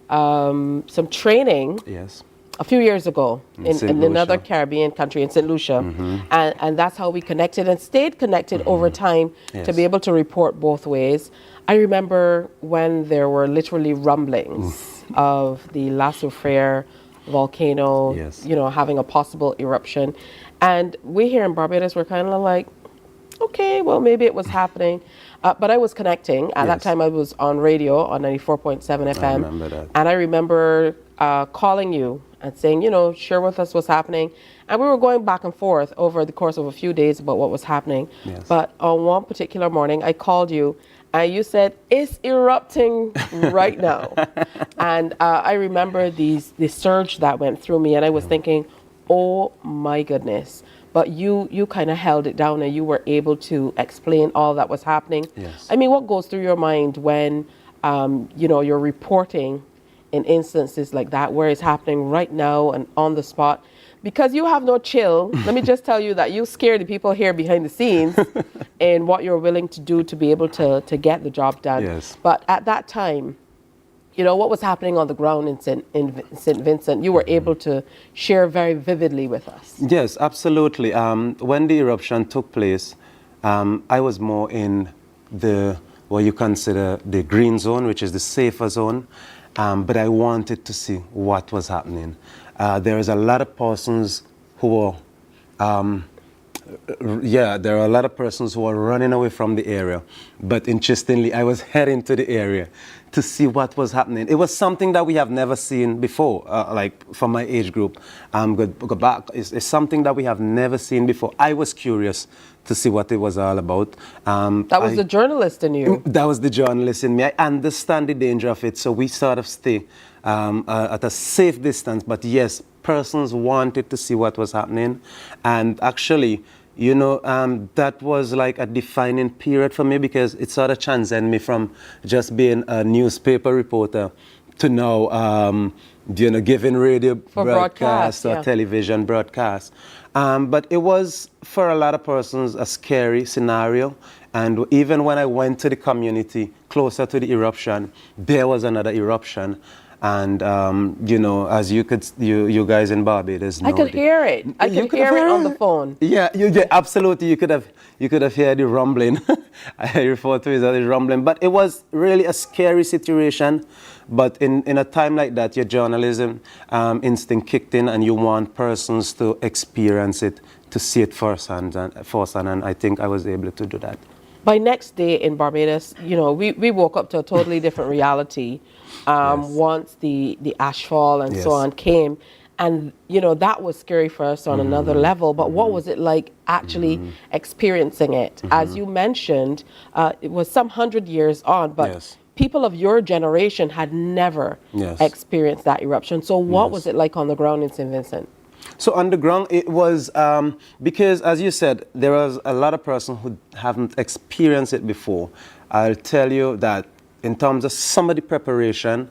S2: some training.
S3: Yes.
S2: A few years ago in another Caribbean country, in St. Lucia.
S3: Mm-hmm.
S2: And that's how we connected and stayed connected over time to be able to report both ways. I remember when there were literally rumblings of the La Soufrière volcano, you know, having a possible eruption. And we here in Barbados were kind of like, okay, well, maybe it was happening. But I was connecting. At that time, I was on radio on 94.7 FM.
S3: I remember that.
S2: And I remember calling you and saying, you know, share with us what's happening. And we were going back and forth over the course of a few days about what was happening.
S3: Yes.
S2: But on one particular morning, I called you and you said, it's erupting right now. And I remember the surge that went through me, and I was thinking, oh my goodness. But you kind of held it down and you were able to explain all that was happening.
S3: Yes.
S2: I mean, what goes through your mind when, you know, you're reporting in instances like that, where it's happening right now and on the spot? Because you have no chill. Let me just tell you that you scare the people here behind the scenes in what you're willing to do to be able to get the job done.
S3: Yes.
S2: But at that time, you know, what was happening on the ground in St. Vincent, you were able to share very vividly with us.
S3: Yes, absolutely. When the eruption took place, I was more in what you consider the green zone, which is the safer zone. But I wanted to see what was happening. There is a lot of persons who were, there are a lot of persons who were running away from the area. But interestingly, I was heading to the area to see what was happening. It was something that we have never seen before, like from my age group. Go back. It's something that we have never seen before. I was curious to see what it was all about.
S2: That was the journalist in you.
S3: That was the journalist in me. I understand the danger of it, so we sort of stay at a safe distance. But yes, persons wanted to see what was happening. And actually, you know, that was like a defining period for me, because it sort of transcended me from just being a newspaper reporter to now giving radio broadcast or
S2: yeah.
S3: television broadcast. But it was, for a lot of persons, a scary scenario. And even when I went to the community closer to the eruption, there was another eruption. And, as you guys in Barbados know.
S2: I could hear it. I could hear it on the phone.
S3: Yeah, absolutely. You could have heard the rumbling. I refer to it as the rumbling. But it was really a scary situation. But in a time like that, your journalism instinct kicked in, and you want persons to experience it, to see it firsthand. And I think I was able to do that.
S2: By next day in Barbados, we woke up to a totally different reality. Once the ashfall and so on came, and that was scary for us on another level. But what was it like actually experiencing it? As you mentioned, it was some 100 years on, but people of your generation had never experienced that eruption. So what was it like on the ground in St. Vincent?
S3: So on the ground, it was because, as you said, there was a lot of persons who haven't experienced it before. I'll tell you that in terms of some of the preparation,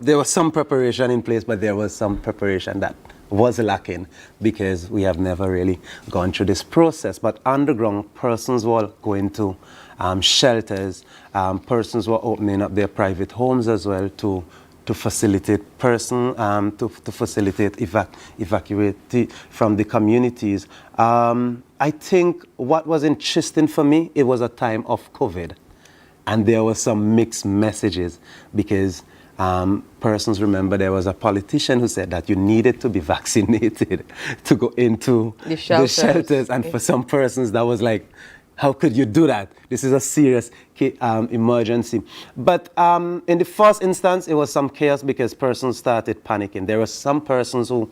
S3: there was some preparation in place, but there was some preparation that was lacking because we have never really gone through this process. But underground, persons were going to shelters, persons were opening up their private homes as well to facilitate to facilitate evacuation from the communities. I think what was interesting for me, it was a time of COVID, and there were some mixed messages because persons remember there was a politician who said that you needed to be vaccinated to go into the shelters, and for some persons that was like, how could you do that? This is a serious emergency. But in the first instance, it was some chaos because persons started panicking. There were some persons who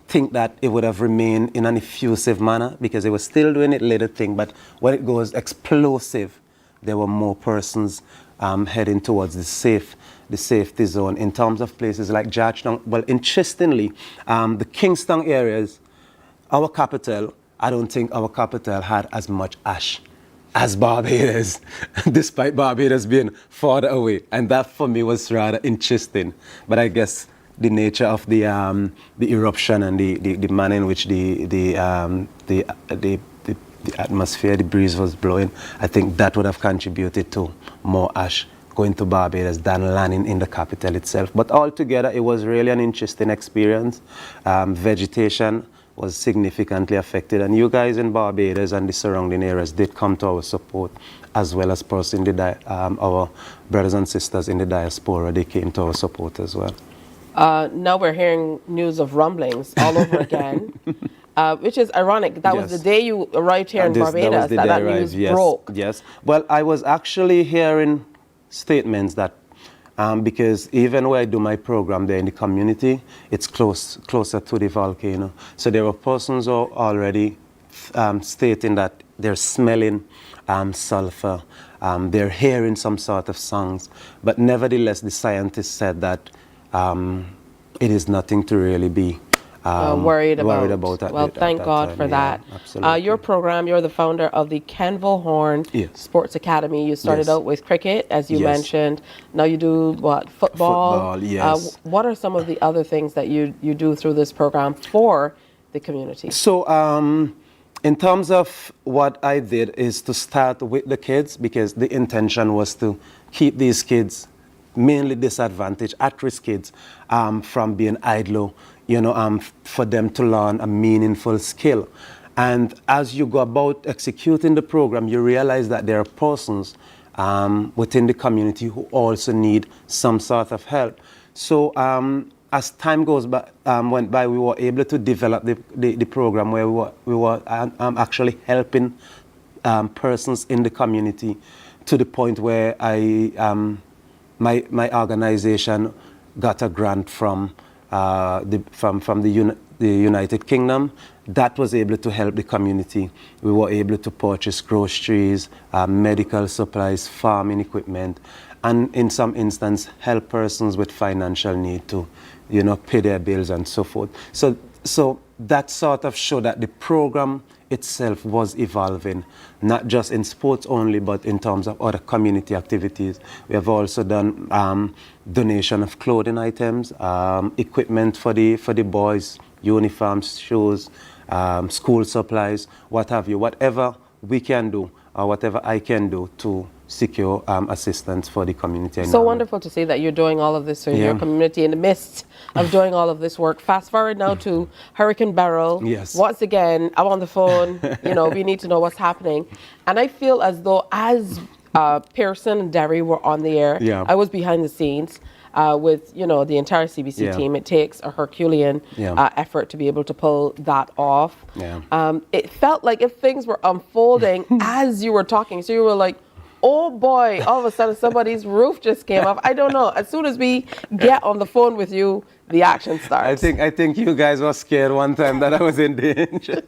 S3: think that it would have remained in an effusive manner because they were still doing it little thing. But when it goes explosive, there were more persons heading towards the safety zone. In terms of places like Georgetown, well, interestingly, the Kingston areas, our capital, I don't think our capital had as much ash as Barbados, despite Barbados being farther away. And that for me was rather interesting. But I guess the nature of the eruption and the manner in which the atmosphere, the breeze was blowing, I think that would have contributed to more ash going to Barbados than landing in the capital itself. But altogether, it was really an interesting experience. Vegetation was significantly affected, and you guys in Barbados and the surrounding areas did come to our support, as well as our brothers and sisters in the diaspora. They came to our support as well.
S2: Now we're hearing news of rumblings all over again, which is ironic. That was the day you arrived here in Barbados that news broke.
S3: Yes. Well, I was actually hearing statements that because even where I do my program there in the community, it's closer to the volcano. So there were persons who are already stating that they're smelling sulfur, they're hearing some sort of songs. But nevertheless, the scientists said that it is nothing to really be
S2: worried about. Well, thank God for that.
S3: Absolutely.
S2: Your program, you're the founder of the Kenville Horn Sports Academy. You started out with cricket, as you mentioned. Now you do what? Football?
S3: Yes.
S2: What are some of the other things that you do through this program for the community?
S3: So in terms of what I did is to start with the kids, because the intention was to keep these kids, mainly disadvantaged, at-risk kids, from being idle, for them to learn a meaningful skill. And as you go about executing the program, you realize that there are persons within the community who also need some sort of help. So as time went by, we were able to develop the program where we were actually helping persons in the community to the point where my organization got a grant from the United Kingdom that was able to help the community. We were able to purchase groceries, medical supplies, farming equipment, and in some instances help persons with financial need to, pay their bills and so forth. So that sort of showed that the program itself was evolving, not just in sports only, but in terms of other community activities. We have also done donation of clothing items, equipment for the boys, uniforms, shoes, school supplies, what have you. Whatever we can do, or whatever I can do to secure assistance for the community.
S2: So wonderful to see that you're doing all of this for your community in the midst of doing all of this work. Fast forward now to Hurricane Beryl.
S3: Yes.
S2: Once again, I'm on the phone. We need to know what's happening. And I feel as though as Pearson and Derry were on the air, I was behind the scenes with, the entire CBC team. It takes a Herculean effort to be able to pull that off. It felt like if things were unfolding as you were talking. So you were like, oh boy, all of a sudden somebody's roof just came off. I don't know. As soon as we get on the phone with you, the action starts.
S3: I think you guys were scared one time that I was in danger.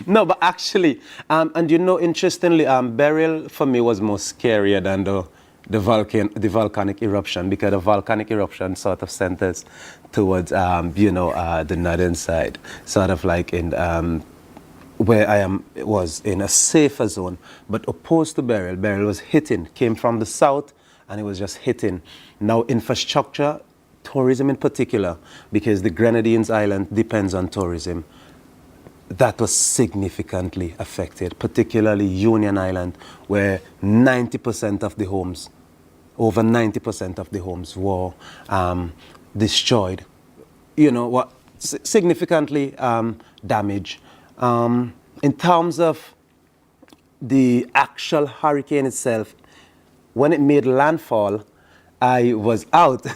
S3: No, but actually, and interestingly, Beryl for me was more scarier than the volcanic eruption, because the volcanic eruption sort of centers towards the northern side, sort of like in where I was in a safer zone, but opposed to Beryl. Beryl was hitting, came from the south, and it was just hitting. Now infrastructure, tourism in particular, because the Grenadines Island depends on tourism, that was significantly affected, particularly Union Island, where 90% of the homes, over 90% of the homes were destroyed, significantly damaged. In terms of the actual hurricane itself, when it made landfall, I was out,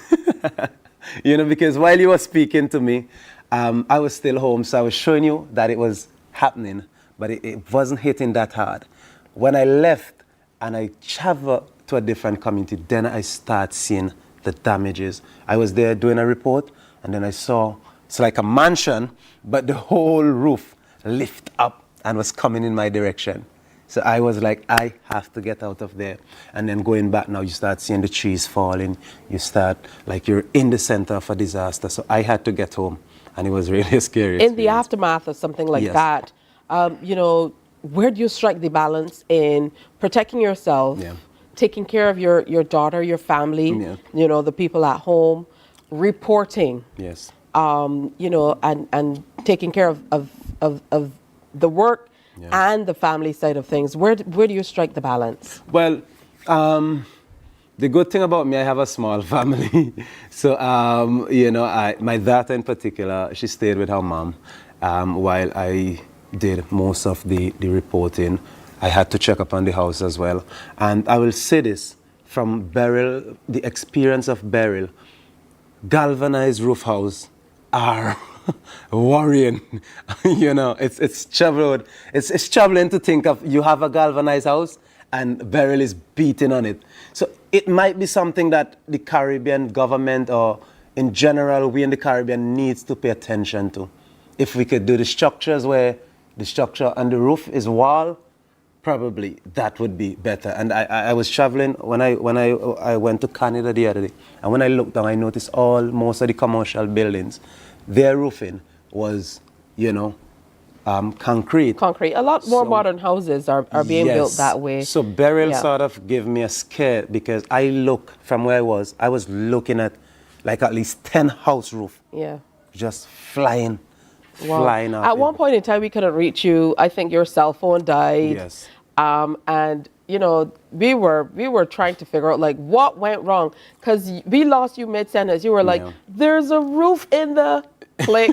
S3: because while you were speaking to me, I was still home, so I was showing you that it was happening, but it wasn't hitting that hard. When I left and I traveled to a different community, then I started seeing the damages. I was there doing a report, and then I saw, it's like a mansion, but the whole roof lift up and was coming in my direction. So I was like, I have to get out of there. And then going back now, you start seeing the trees falling. You start, like you're in the center of a disaster. So I had to get home, and it was really a scary experience.
S2: In the aftermath of something like that, where do you strike the balance in protecting yourself, taking care of your daughter, your family, the people at home, reporting, and taking care of the work and the family side of things? Where do you strike the balance?
S3: Well, the good thing about me, I have a small family. So, my daughter in particular, she stayed with her mom while I did most of the reporting. I had to check up on the house as well. And I will say this, from Beryl, the experience of Beryl, galvanized roof house are worrying. It's troubling. It's troubling to think of you have a galvanized house and Beryl is beating on it. So it might be something that the Caribbean government, or in general we in the Caribbean, needs to pay attention to. If we could do the structures where the structure and the roof is wall, probably that would be better. And I was traveling when I went to Canada the other day, and when I looked down, I noticed most of the commercial buildings, their roofing was, concrete.
S2: Concrete. A lot more modern houses are being built that way.
S3: So Beryl sort of gave me a scare, because from where I was looking at like at least 10 house roof. Just flying out.
S2: At one point in time, we couldn't reach you. I think your cell phone died. And we were trying to figure out like what went wrong, because we lost you mid-sentence. You were like, there's a roof in the click.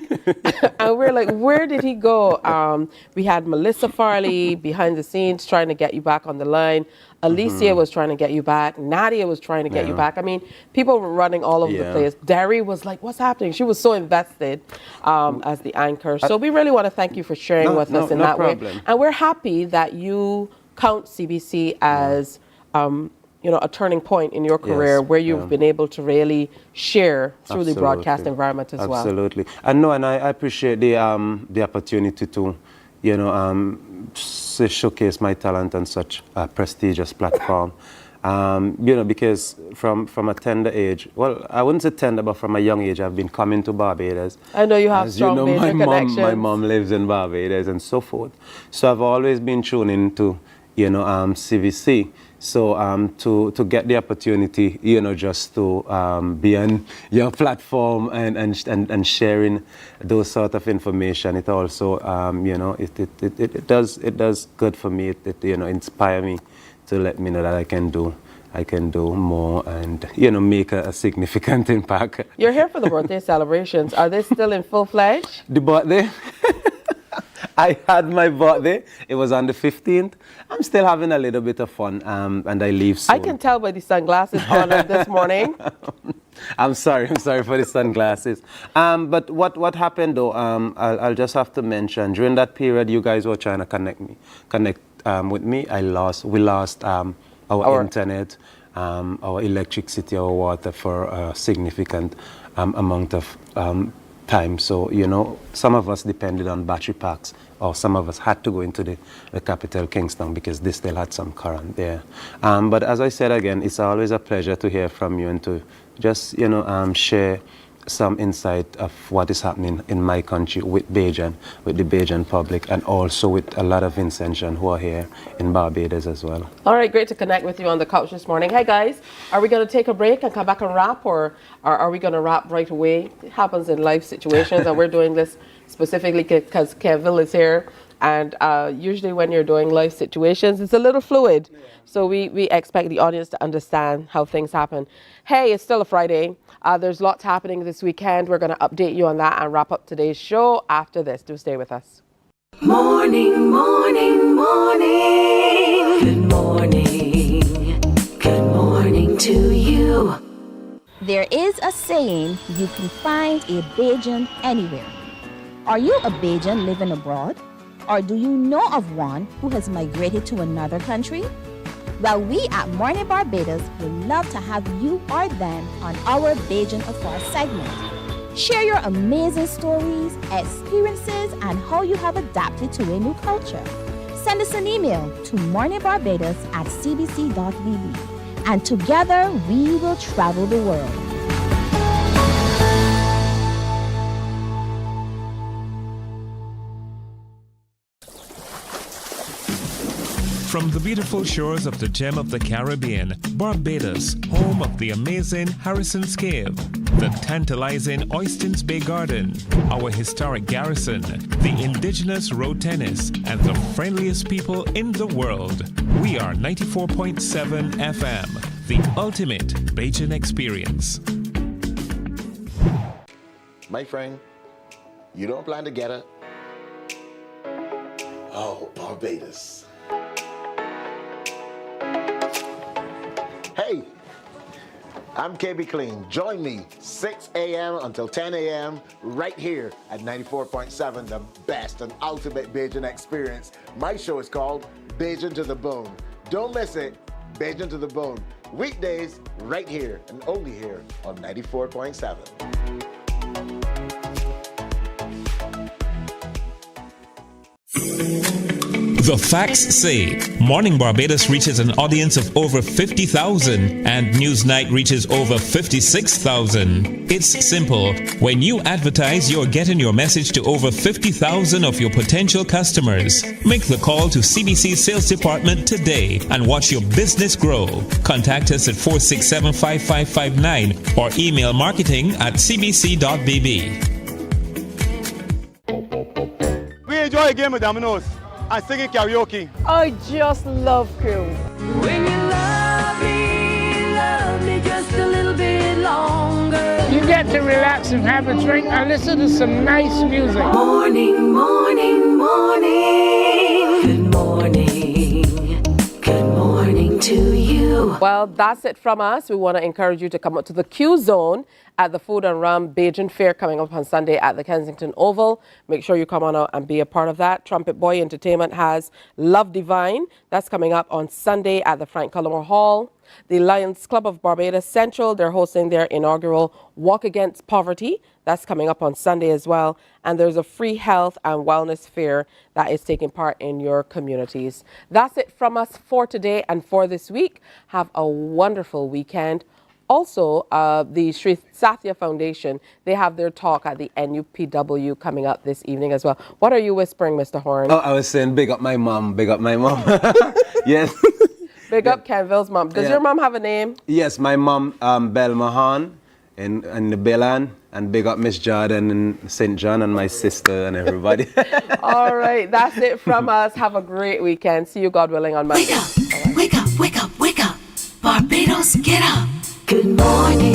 S2: And we're like, where did he go? We had Melissa Farley behind the scenes trying to get you back on the line. Alicia was trying to get you back. Nadia was trying to get you back. I mean, people were running all over the place. Derry was like, what's happening? She was so invested as the anchor. So we really want to thank you for sharing with us in that way. And we're happy that you count CBC as a turning point in your career, where you've been able to really share through the broadcast environment as well.
S3: Absolutely. And I appreciate the opportunity to showcase my talent on such a prestigious platform. You know, because from a tender age, well, I wouldn't say tender, but from a young age, I've been coming to Barbados.
S2: I know you have
S3: As
S2: strong
S3: you know,
S2: connections.
S3: my mom lives in Barbados and so forth. So I've always been tuned into, you know, CBC. So to get the opportunity, you know, just to be on your platform and sharing those sort of information, it also, you know, it does good for me. It you know, inspire me to let me know that I can do more and, you know, make a significant impact.
S2: You're here for the birthday celebrations. Are they still in full-fledged?
S3: The birthday? I had my birthday. It was on the 15th. I'm still having a little bit of fun, and I leave soon.
S2: I can tell by the sunglasses on this morning.
S3: I'm sorry for the sunglasses. But what happened though? I'll just have to mention, during that period, you guys were trying to connect with me. We lost our internet, our electricity, our water for a significant amount of time. So, you know, some of us depended on battery packs, or some of us had to go into the capital, Kingston, because they still had some current there. But as I said again, it's always a pleasure to hear from you and to just, you know, share some insight of what is happening in my country with Bajan, with the Bajan public, and also with a lot of Vincentian who are here in Barbados as well.
S2: All right, great to connect with you on the couch this morning. Hey guys, are we going to take a break and come back and wrap, or are we going to wrap right away? It happens in life situations, and we're doing this specifically because Kevin is here. And usually when you're doing life situations, it's a little fluid. So we expect the audience to understand how things happen. Hey, it's still a Friday. There's lots happening this weekend. We're going to update you on that and wrap up today's show after this. Do stay with us.
S1: Morning, morning, morning. Good morning. Good morning to you.
S10: There is a saying, you can find a Bajan anywhere. Are you a Bajan living abroad? Or do you know of one who has migrated to another country? Well, we at Mornin Barbados would love to have you or them on our Bajan Afar segment. Share your amazing stories, experiences, and how you have adapted to a new culture. Send us an email to morninbarbados@cbc.bb, and together we will travel the world.
S13: From the beautiful shores of the gem of the Caribbean, Barbados, home of the amazing Harrison's Cave, the tantalizing Oystins Bay Garden, our historic garrison, the indigenous road tennis, and the friendliest people in the world. We are 94.7 FM, the ultimate Bajan experience.
S14: My friend, you don't plan to get it? Oh, Barbados. Hey, I'm KB Clean. Join me 6 a.m. until 10 a.m. right here at 94.7, the best and ultimate Bajan experience. My show is called Bajan to the Bone. Don't miss it, Bajan to the Bone. Weekdays right here and only here on 94.7.
S13: The facts say Morning Barbados reaches an audience of over 50,000 and Newsnight reaches over 56,000. It's simple. When you advertise, you're getting your message to over 50,000 of your potential customers. Make the call to CBC Sales Department today and watch your business grow. Contact us at 467-5559 or email marketing@cbc.bb.
S5: We enjoy a game of dominoes and singing karaoke.
S16: I just love cruise.
S1: When you love me just a little bit longer.
S6: You get to relax and have a drink and listen to some nice music.
S1: Morning, morning, morning. Good morning. Good morning to you.
S2: Well, that's it from us. We want to encourage you to come up to the Q Zone at the Food and Rum Bajan Fair coming up on Sunday at the Kensington Oval. Make sure you come on out and be a part of that. Trumpet Boy Entertainment has Love Divine. That's coming up on Sunday at the Frank Cullimore Hall. The Lions Club of Barbados Central, they're hosting their inaugural Walk Against Poverty. That's coming up on Sunday as well. And there's a free health and wellness fair that is taking part in your communities. That's it from us for today and for this week. Have a wonderful weekend. Also, the Sri Sathya Foundation, they have their talk at the NUPW coming up this evening as well. What are you whispering, Mr. Horn?
S3: Oh, I was saying big up my mom, big up my mom. Yes.
S2: Big up Kenville's mom. Does your mom have a name?
S3: Yes, my mom, Belle Mahan in the Belan, and big up Miss Jordan in St. John and my sister and everybody.
S2: All right, that's it from us. Have a great weekend. See you, God willing, on Monday.
S1: Wake up, wake up, wake up, wake up. Barbados, get up. Good morning.